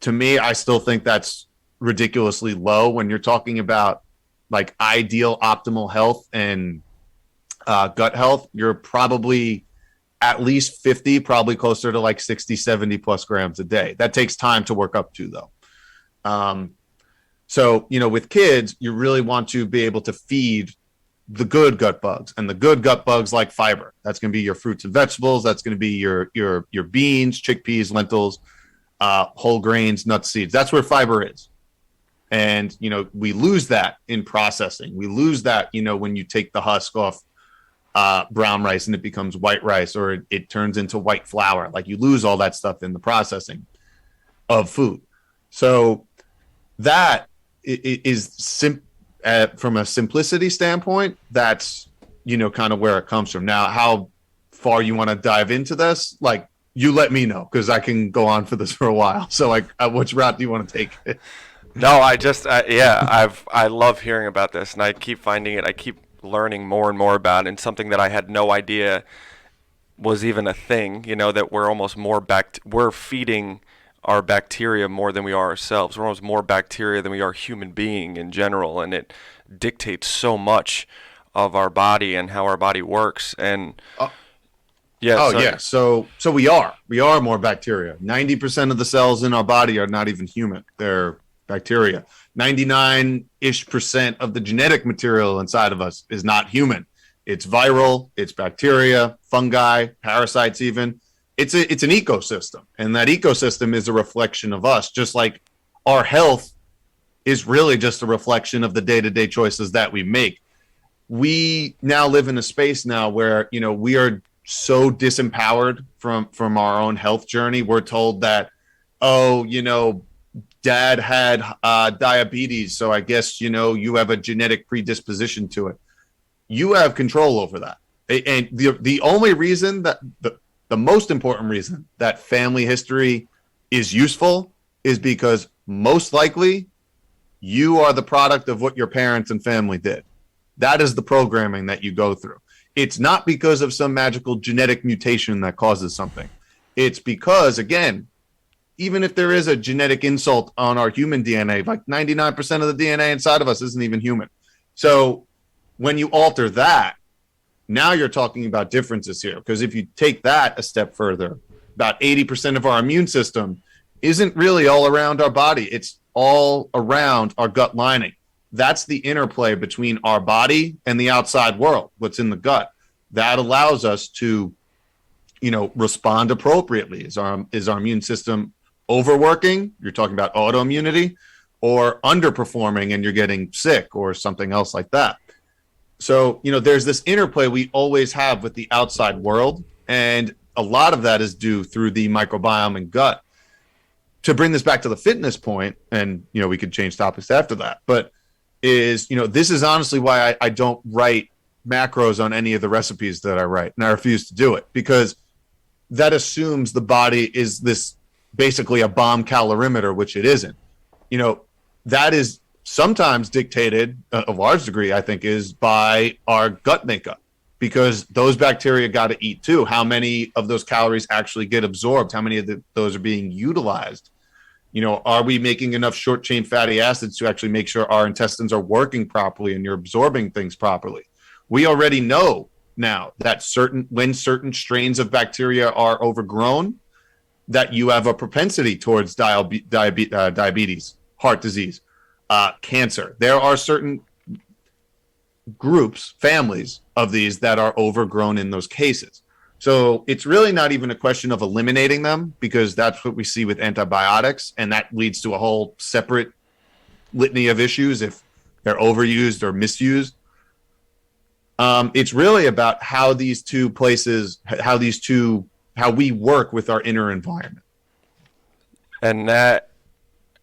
To me, I still think that's ridiculously low when you're talking about like ideal optimal health and gut health. You're probably at least 50, probably closer to like 60, 70 plus grams a day. That takes time to work up to, though. So, with kids, you really want to be able to feed the good gut bugs, and the good gut bugs like fiber. That's going to be your fruits and vegetables. That's going to be your beans, chickpeas, lentils, whole grains, nuts, seeds. That's where fiber is. And, we lose that in processing. We lose that, when you take the husk off brown rice and it becomes white rice, or it turns into white flour. Like, you lose all that stuff in the processing of food. So that is from a simplicity standpoint, that's, kind of where it comes from. Now, how far you want to dive into this, like, you let me know, because I can go on for this for a while. So, like, which route do you want to take? No, I love hearing about this, and I keep finding it. I keep learning more and more about it, and something that I had no idea was even a thing, that we're almost more we're feeding our bacteria more than we are ourselves. We're almost more bacteria than we are human being in general, and it dictates so much of our body and how our body works. And So we are more bacteria. 90% of the cells in our body are not even human. They're bacteria. 99-ish% of the genetic material inside of us is not human. It's viral, it's bacteria, fungi, parasites even. It's an ecosystem, and that ecosystem is a reflection of us, just like our health is really just a reflection of the day-to-day choices that we make. We now live in a space now where, we are so disempowered from our own health journey. We're told that, dad had diabetes, so I guess, you have a genetic predisposition to it. You have control over that. And the only reason that the most important reason that family history is useful is because most likely you are the product of what your parents and family did. That is the programming that you go through. It's not because of some magical genetic mutation that causes something. It's because, again, even if there is a genetic insult on our human DNA, like 99% of the DNA inside of us isn't even human. So when you alter that, now you're talking about differences here, because if you take that a step further, about 80% of our immune system isn't really all around our body. It's all around our gut lining. That's the interplay between our body and the outside world, what's in the gut. That allows us to, respond appropriately. Is our immune system overworking? You're talking about autoimmunity, or underperforming and you're getting sick or something else like that. So, there's this interplay we always have with the outside world, and a lot of that is due through the microbiome and gut. To bring this back to the fitness point, and, we could change topics after that, but this is honestly why I don't write macros on any of the recipes that I write, and I refuse to do it, because that assumes the body is this basically a bomb calorimeter, which it isn't. That is sometimes dictated, a large degree, I think, is by our gut makeup, because those bacteria got to eat too. How many of those calories actually get absorbed? How many of those are being utilized? Are we making enough short chain fatty acids to actually make sure our intestines are working properly and you're absorbing things properly? We already know now that when certain strains of bacteria are overgrown, that you have a propensity towards diabetes, heart disease, cancer. There are certain groups, families of these that are overgrown in those cases. So it's really not even a question of eliminating them, because that's what we see with antibiotics, and that leads to a whole separate litany of issues if they're overused or misused. It's really about how these two places, how we work with our inner environment. And that,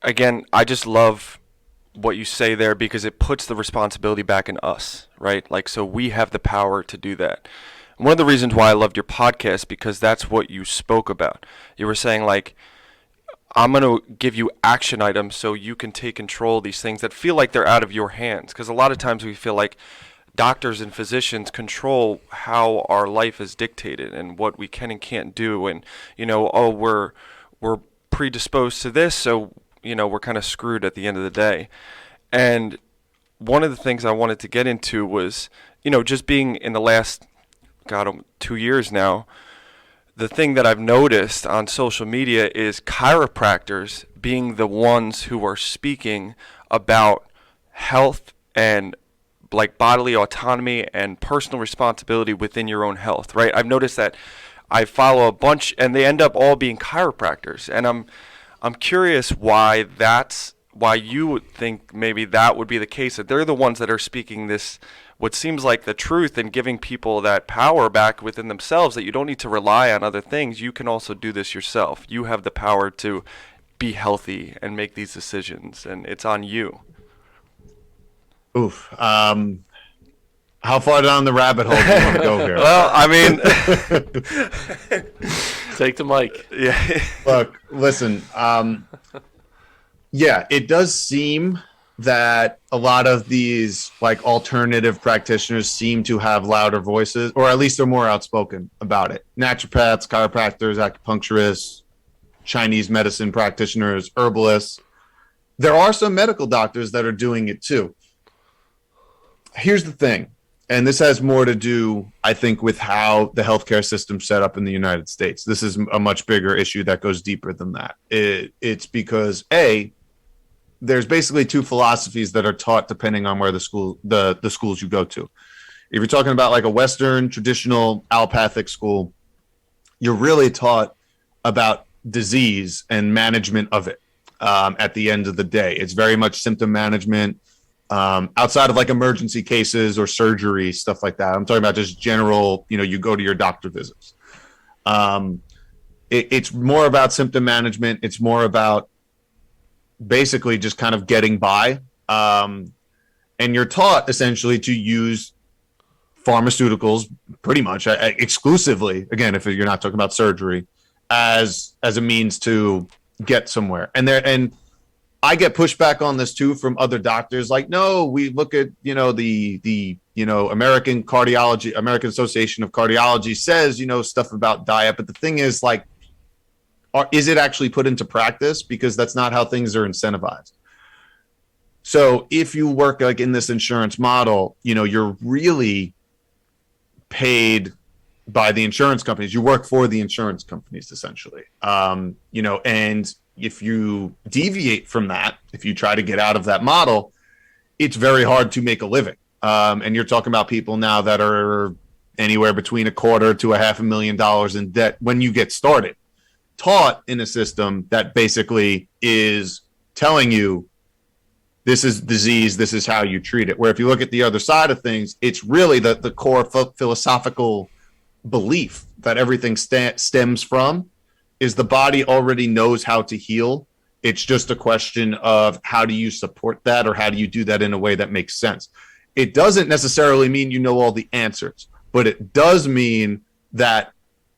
again, I just love what you say there, because it puts the responsibility back in us, right? Like, so we have the power to do that. One of the reasons why I loved your podcast, because that's what you spoke about. You were saying, like, I'm going to give you action items so you can take control of these things that feel like they're out of your hands. Because a lot of times we feel like doctors and physicians control how our life is dictated and what we can and can't do. And, you know, oh, we're predisposed to this, so, you know, we're kind of screwed at the end of the day. And one of the things I wanted to get into was, you know, just being in the last, 2 years now, the thing that I've noticed on social media is chiropractors being the ones who are speaking about health and like bodily autonomy and personal responsibility within your own health, right? I've noticed that I follow a bunch and they end up all being chiropractors, and I'm curious why you would think maybe that would be the case, that they're the ones that are speaking this, what seems like the truth, and giving people that power back within themselves, that you don't need to rely on other things. You can also do this yourself. You have the power to be healthy and make these decisions, and it's on you. Oof. How far down the rabbit hole do you want to go here? Well, I mean, take the mic. Yeah. Look, listen. Yeah, it does seem that a lot of these like alternative practitioners seem to have louder voices, or at least they're more outspoken about it. Naturopaths, chiropractors, acupuncturists, Chinese medicine practitioners, herbalists. There are some medical doctors that are doing it too. Here's the thing, and this has more to do, I think, with how the healthcare system's set up in the United States. This is a much bigger issue that goes deeper than that. It's because, there's basically two philosophies that are taught depending on where the schools you go to. If you're talking about like a Western traditional allopathic school, you're really taught about disease and management of it. At the end of the day, it's very much symptom management, outside of like emergency cases or surgery, stuff like that. I'm talking about just general, you go to your doctor visits. It's more about symptom management. It's more about basically just kind of getting by. And you're taught essentially to use pharmaceuticals pretty much exclusively, again, if you're not talking about surgery, as a means to get somewhere. And I get pushback on this too from other doctors. Like, no, we look at, the American Association of Cardiology says, stuff about diet. But the thing is, like, is it actually put into practice? Because that's not how things are incentivized. So if you work like in this insurance model, you're really paid by the insurance companies. You work for the insurance companies, essentially. And if you deviate from that, if you try to get out of that model, it's very hard to make a living. And you're talking about people now that are anywhere between $250,000 to $500,000 in debt when you get started, taught in a system that basically is telling you this is disease, this is how you treat it. Where if you look at the other side of things, it's really the core philosophical belief that everything stems from is the body already knows how to heal. It's just a question of how do you support that, or how do you do that in a way that makes sense. It doesn't necessarily mean you know all the answers, but it does mean that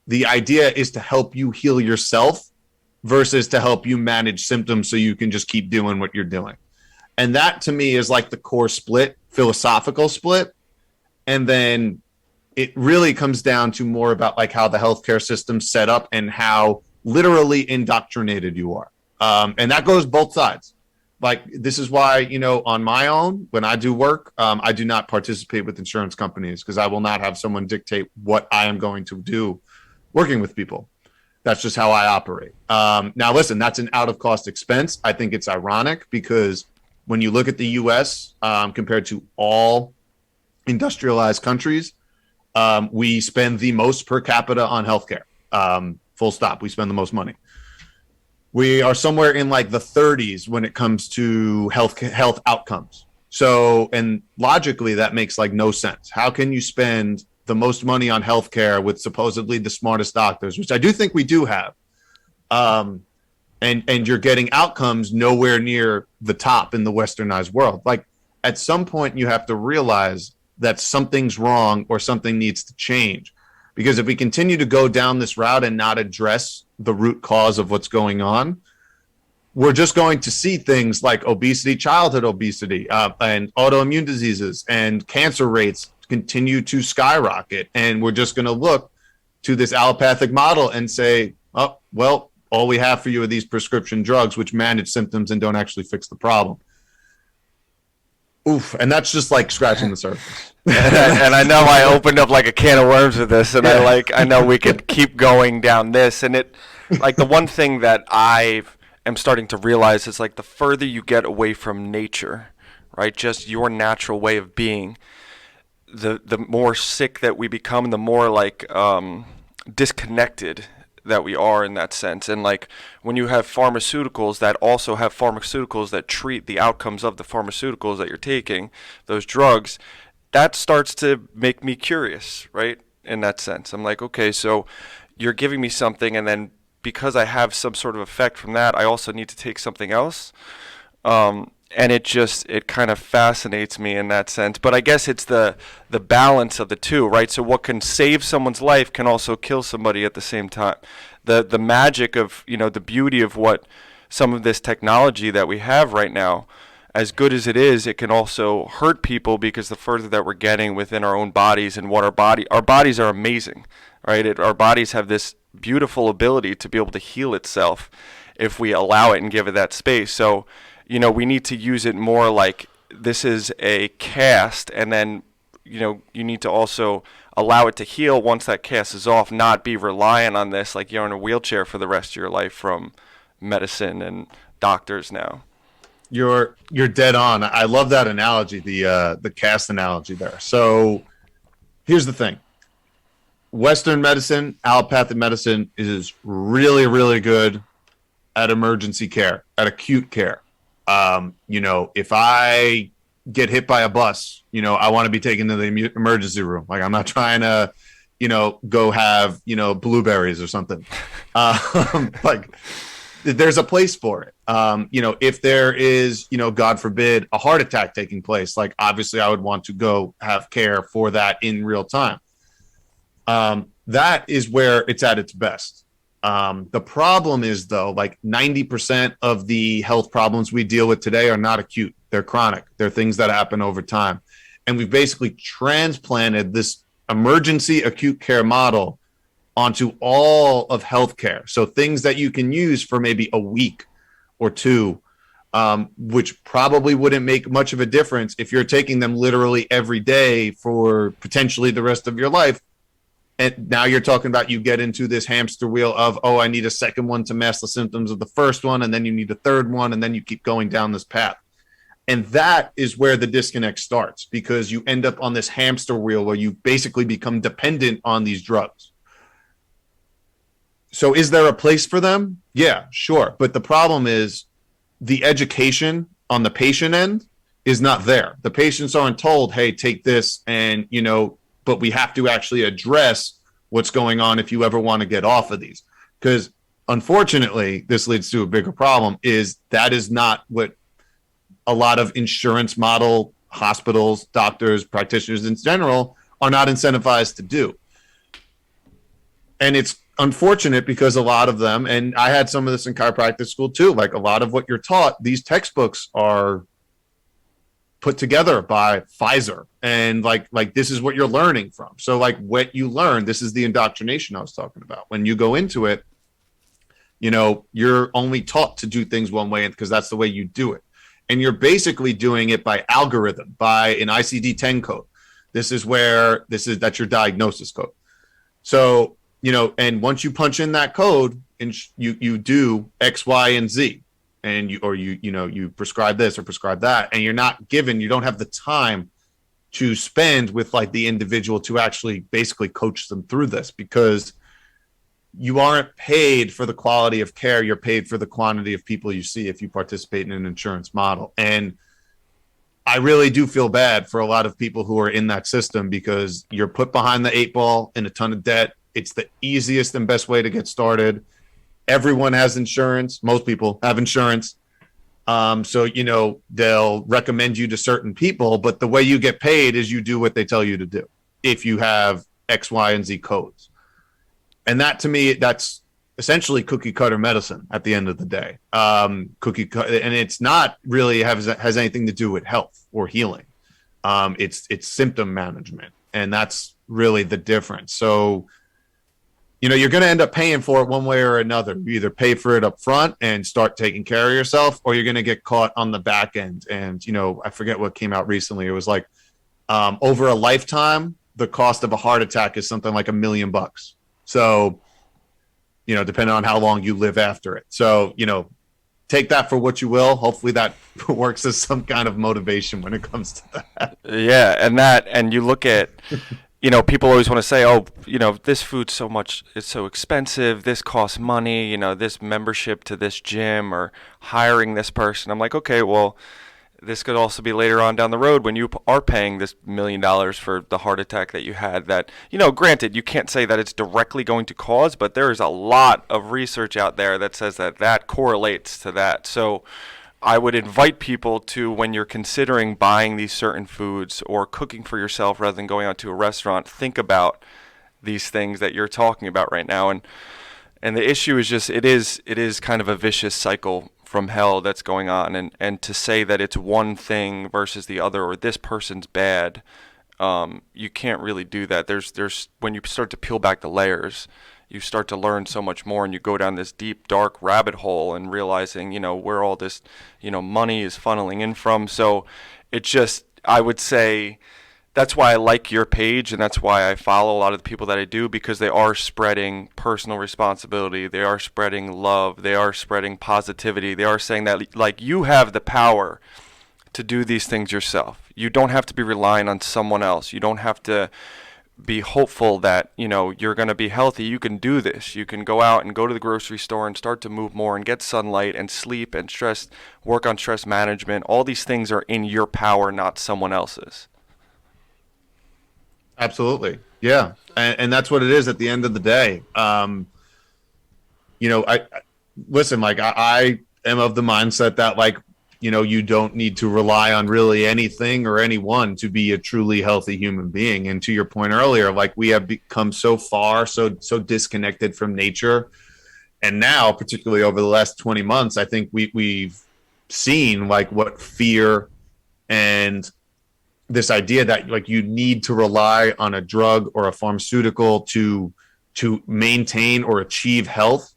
the idea is to help you heal yourself versus to help you manage symptoms so you can just keep doing what you're doing. And that to me is like the core split, philosophical split. And then it really comes down to more about like how the healthcare system's set up and how literally indoctrinated you are. And that goes both sides. Like, this is why, on my own, when I do work, I do not participate with insurance companies because I will not have someone dictate what I am going to do working with people. That's just how I operate. Now, listen, that's an out-of-cost expense. I think it's ironic because when you look at the U.S. Compared to all industrialized countries, we spend the most per capita on healthcare. Full stop. We spend the most money. We are somewhere in like the 30s when it comes to health outcomes. So, and logically, that makes like no sense. How can you spend the most money on healthcare with supposedly the smartest doctors, which I do think we do have, and you're getting outcomes nowhere near the top in the westernized world? Like, at some point, you have to realize that something's wrong or something needs to change. Because if we continue to go down this route and not address the root cause of what's going on, we're just going to see things like obesity, childhood obesity, and autoimmune diseases and cancer rates continue to skyrocket. And we're just going to look to this allopathic model and say, oh, well, all we have for you are these prescription drugs, which manage symptoms and don't actually fix the problem. Oof, and that's just like scratching the surface. And I know I opened up like a can of worms with this, and I know we could keep going down this. And it, like, the one thing that I am starting to realize is, like, the further you get away from nature, right, just your natural way of being, the more sick that we become, the more like disconnected that we are in that sense. And like when you have pharmaceuticals that also have pharmaceuticals that treat the outcomes of the pharmaceuticals that you're taking, those drugs, that starts to make me curious, right? In that sense, I'm like, okay, so you're giving me something, and then because I have some sort of effect from that, I also need to take something else. And it kind of fascinates me in that sense. But I guess it's the balance of the two, right? So what can save someone's life can also kill somebody at the same time. The magic of, the beauty of what some of this technology that we have right now, as good as it is, it can also hurt people because the further that we're getting within our own bodies and what our bodies are amazing, right? Our bodies have this beautiful ability to be able to heal itself if we allow it and give it that space. So, we need to use it more like this is a cast, and then, you need to also allow it to heal once that cast is off, not be reliant on this like you're in a wheelchair for the rest of your life from medicine and doctors now. You're dead on. I love that analogy, the cast analogy there. So here's the thing. Western medicine, allopathic medicine is really, really good at emergency care, at acute care. If I get hit by a bus, I want to be taken to the emergency room. Like, I'm not trying to, go have, blueberries or something. Like, there's a place for it. If there is, God forbid, a heart attack taking place, like, obviously I would want to go have care for that in real time. That is where it's at its best. The problem is, though, like 90% of the health problems we deal with today are not acute. They're chronic. They're things that happen over time. And we've basically transplanted this emergency acute care model onto all of healthcare. So things that you can use for maybe a week or two, which probably wouldn't make much of a difference if you're taking them literally every day for potentially the rest of your life. And now you're talking about you get into this hamster wheel of, oh, I need a second one to mask the symptoms of the first one, and then you need a third one, and then you keep going down this path. And that is where the disconnect starts, because you end up on this hamster wheel where you basically become dependent on these drugs. So is there a place for them? Yeah, sure. But the problem is the education on the patient end is not there. The patients aren't told, hey, take this, and, but we have to actually address what's going on if you ever want to get off of these. Because unfortunately, this leads to a bigger problem, is that is not what a lot of insurance model hospitals, doctors, practitioners in general are not incentivized to do. And it's unfortunate because a lot of them, and I had some of this in chiropractic school too, like a lot of what you're taught, these textbooks are put together by Pfizer, and like this is what you're learning from. So like what you learn, this is the indoctrination I was talking about. When you go into it, you're only taught to do things one way because that's the way you do it. And you're basically doing it by algorithm, by an ICD-10 code. That's your diagnosis code. So, and once you punch in that code and you do X, Y, and Z, and you prescribe this or prescribe that, and you don't have the time to spend with like the individual to actually basically coach them through this, because you aren't paid for the quality of care. You're paid for the quantity of people you see if you participate in an insurance model. And I really do feel bad for a lot of people who are in that system, because you're put behind the 8 ball in a ton of debt. It's the easiest and best way to get started. Everyone has insurance. Most people have insurance. So, they'll recommend you to certain people, but the way you get paid is you do what they tell you to do if you have X, Y, and Z codes. And that, to me, that's essentially cookie cutter medicine at the end of the day. And it's not really has anything to do with health or healing. It's symptom management, and that's really the difference. So, you're going to end up paying for it one way or another. You either pay for it up front and start taking care of yourself, or you're going to get caught on the back end. And, I forget what came out recently. It was like over a lifetime, the cost of a heart attack is something like $1 million. So, depending on how long you live after it. So, take that for what you will. Hopefully that works as some kind of motivation when it comes to that. Yeah. And you look at, people always want to say, oh, this food's it's so expensive. This costs money, this membership to this gym or hiring this person. I'm like, okay, well, this could also be later on down the road when you are paying this $1 million for the heart attack that you had that, granted, you can't say that it's directly going to cause, but there is a lot of research out there that says that correlates to that. So I would invite people to, when you're considering buying these certain foods or cooking for yourself rather than going out to a restaurant, think about these things that you're talking about right now. And the issue is just, it is kind of a vicious cycle from hell that's going on, and to say that it's one thing versus the other, or this person's bad, you can't really do that. There's when you start to peel back the layers, you start to learn so much more, and you go down this deep, dark rabbit hole and realizing, where all this, money is funneling in from. So I would say, that's why I like your page, and that's why I follow a lot of the people that I do, because they are spreading personal responsibility. They are spreading love. They are spreading positivity. They are saying that, like, you have the power to do these things yourself. You don't have to be relying on someone else. You don't have to be hopeful that, you're going to be healthy. You can do this. You can go out and go to the grocery store and start to move more and get sunlight and sleep and work on stress management. All these things are in your power, not someone else's. Absolutely. Yeah. And that's what it is at the end of the day. I listen, like I am of the mindset that, like, you don't need to rely on really anything or anyone to be a truly healthy human being. And to your point earlier, like, we have become so disconnected from nature. And now, particularly over the last 20 months, I think we've seen like what fear and this idea that, like, you need to rely on a drug or a pharmaceutical to maintain or achieve health.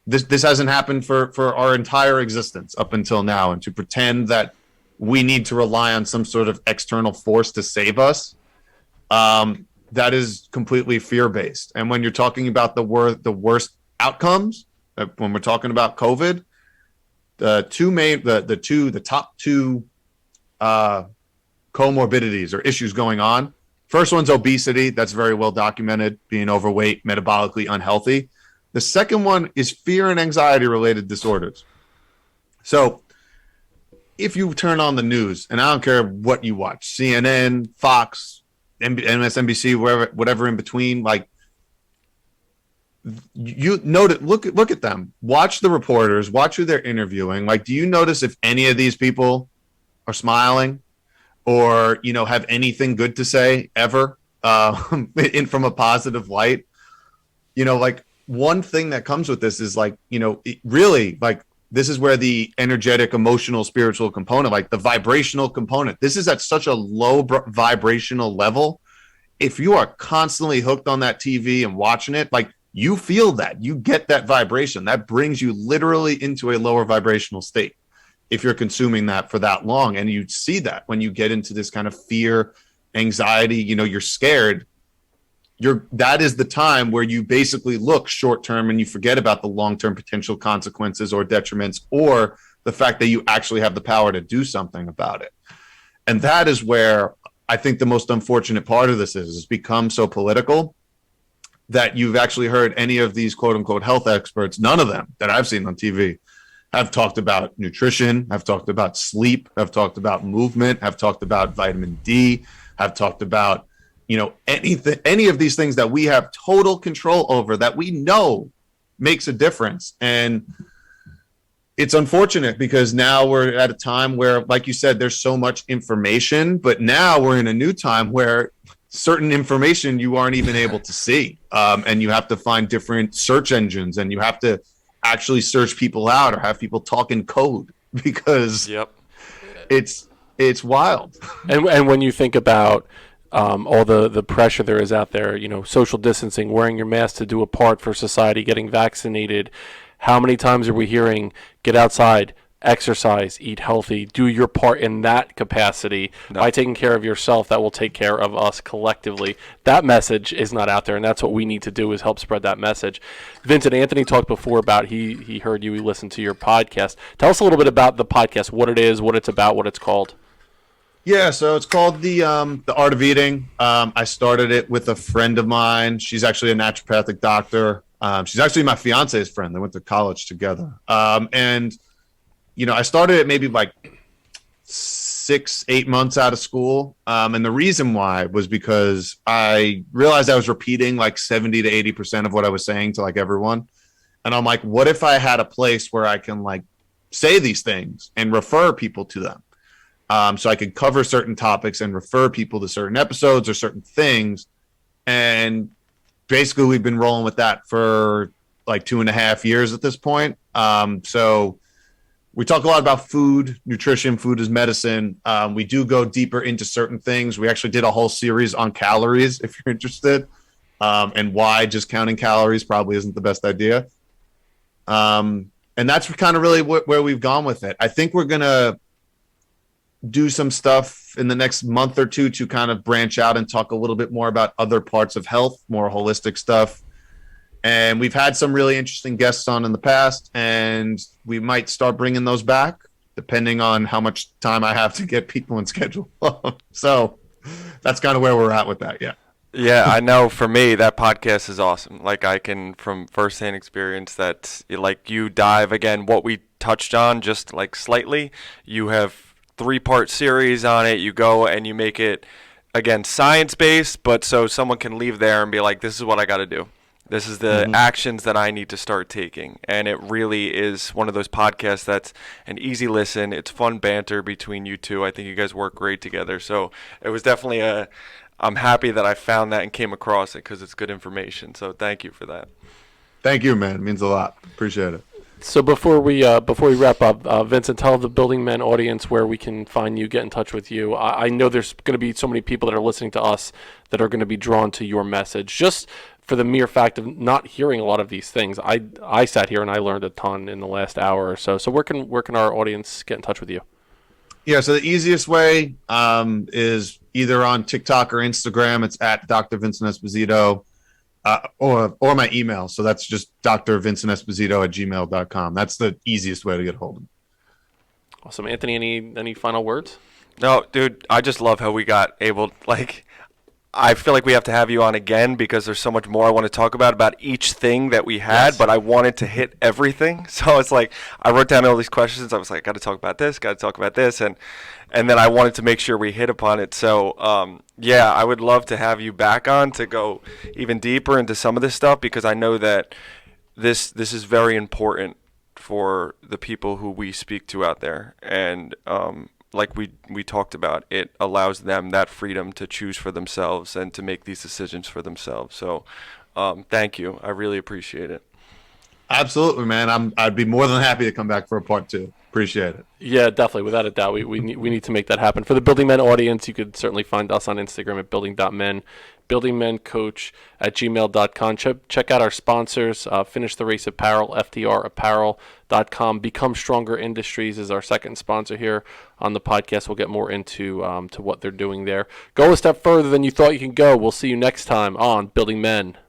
This hasn't happened for our entire existence up until now. And to pretend that we need to rely on some sort of external force to save us, that is completely fear-based. And when you're talking about the worst outcomes, when we're talking about COVID, the top two comorbidities or issues going on. First one's obesity. That's very well documented, being overweight, metabolically unhealthy. The second one is fear and anxiety related disorders. So if you turn on the news, and I don't care what you watch, CNN, Fox, MSNBC, whatever in between, like, you notice, look at them, watch the reporters, watch who they're interviewing. Like, do you notice if any of these people are smiling or, have anything good to say ever, from a positive light? Like, one thing that comes with this is, like, it really, like, this is where the energetic, emotional, spiritual component, like the vibrational component, this is at such a low vibrational level. If you are constantly hooked on that TV and watching it, like, you feel that, you get that vibration that brings you literally into a lower vibrational state if you're consuming that for that long. And you see that when you get into this kind of fear, anxiety, you're scared, that is the time where you basically look short term and you forget about the long term potential consequences or detriments, or the fact that you actually have the power to do something about it. And that is where I think the most unfortunate part of this is it's become so political that you've actually heard any of these quote unquote health experts, none of them that I've seen on TV, have talked about nutrition, have talked about sleep, have talked about movement, have talked about vitamin D, have talked about, anything, any of these things that we have total control over that we know makes a difference. And it's unfortunate because now we're at a time where, like you said, there's so much information, but now we're in a new time where certain information you aren't even able to see. And you have to find different search engines, and you have to actually search people out or have people talk in code because it's wild. And when you think about all the pressure there is out there, social distancing, wearing your mask to do a part for society, getting vaccinated, how many times are we hearing, get outside, exercise, eat healthy, do your part in that capacity? By taking care of yourself, that will take care of us collectively. That message is not out there, and that's what we need to do, is help spread that message. Vincent, Anthony talked before about he heard you, he listened to your podcast. Tell us a little bit about the podcast, what it is, what it's about, what it's called. Yeah, so it's called the Art of Eating. I started it with a friend of mine. She's actually a naturopathic doctor. She's actually my fiance's friend. They went to college together. And I started it maybe like 6-8 months out of school. And the reason why was because I realized I was repeating like 70 to 80% of what I was saying to like everyone. And I'm like, what if I had a place where I can like say these things and refer people to them? So I could cover certain topics and refer people to certain episodes or certain things. And basically we've been rolling with that for like 2.5 years at this point. So we talk a lot about food, nutrition, food is medicine. We do go deeper into certain things. We actually did a whole series on calories, if you're interested, and why just counting calories probably isn't the best idea. And that's kind of really where we've gone with it. I think we're going to do some stuff in the next month or two to kind of branch out and talk a little bit more about other parts of health, more holistic stuff. And we've had some really interesting guests on in the past, and we might start bringing those back depending on how much time I have to get people in schedule. So that's kind of where we're at with that. Yeah. Yeah, I know for me, that podcast is awesome. Like I can, from firsthand experience, that like you dive again, what we touched on just like slightly, you have 3-part series on it. You go and you make it again science-based, but so someone can leave there and be like, this is what I got to do. This is the actions that I need to start taking. And it really is one of those podcasts that's an easy listen. It's fun banter between you two. I think you guys work great together. So it was definitely I'm happy that I found that and came across it because it's good information. So thank you for that. Thank you, man. It means a lot. Appreciate it. So before we wrap up, Vincent, tell the Building Men audience where we can find you, get in touch with you. I know there's going to be so many people that are listening to us that are going to be drawn to your message, just for the mere fact of not hearing a lot of these things. I sat here and I learned a ton in the last hour or so. So where can our audience get in touch with you? Yeah, so the easiest way is either on TikTok or Instagram. It's at Dr. Vincent Esposito. Or my email. So that's just drvincentesposito@gmail.com. That's the easiest way to get a hold of me. Awesome. Anthony, any final words? No, dude, I just love how we got able, like, I feel like we have to have you on again because there's so much more I want to talk about each thing that we had, yes. But I wanted to hit everything. So it's like I wrote down all these questions. I was like, got to talk about this, and then I wanted to make sure we hit upon it. So, yeah, I would love to have you back on to go even deeper into some of this stuff because I know that this is very important for the people who we speak to out there. And like we talked about, it allows them that freedom to choose for themselves and to make these decisions for themselves. So thank you. I really appreciate it. Absolutely, man. I'd be more than happy to come back for a part 2. Appreciate it. Yeah, definitely. Without a doubt, we need to make that happen. For the Building Men audience, you could certainly find us on Instagram at building.men, buildingmencoach@gmail.com. Check out our sponsors, Finish the Race Apparel, FDRapparel.com. Become Stronger Industries is our second sponsor here on the podcast. We'll get more into to what they're doing there. Go a step further than you thought you can go. We'll see you next time on Building Men.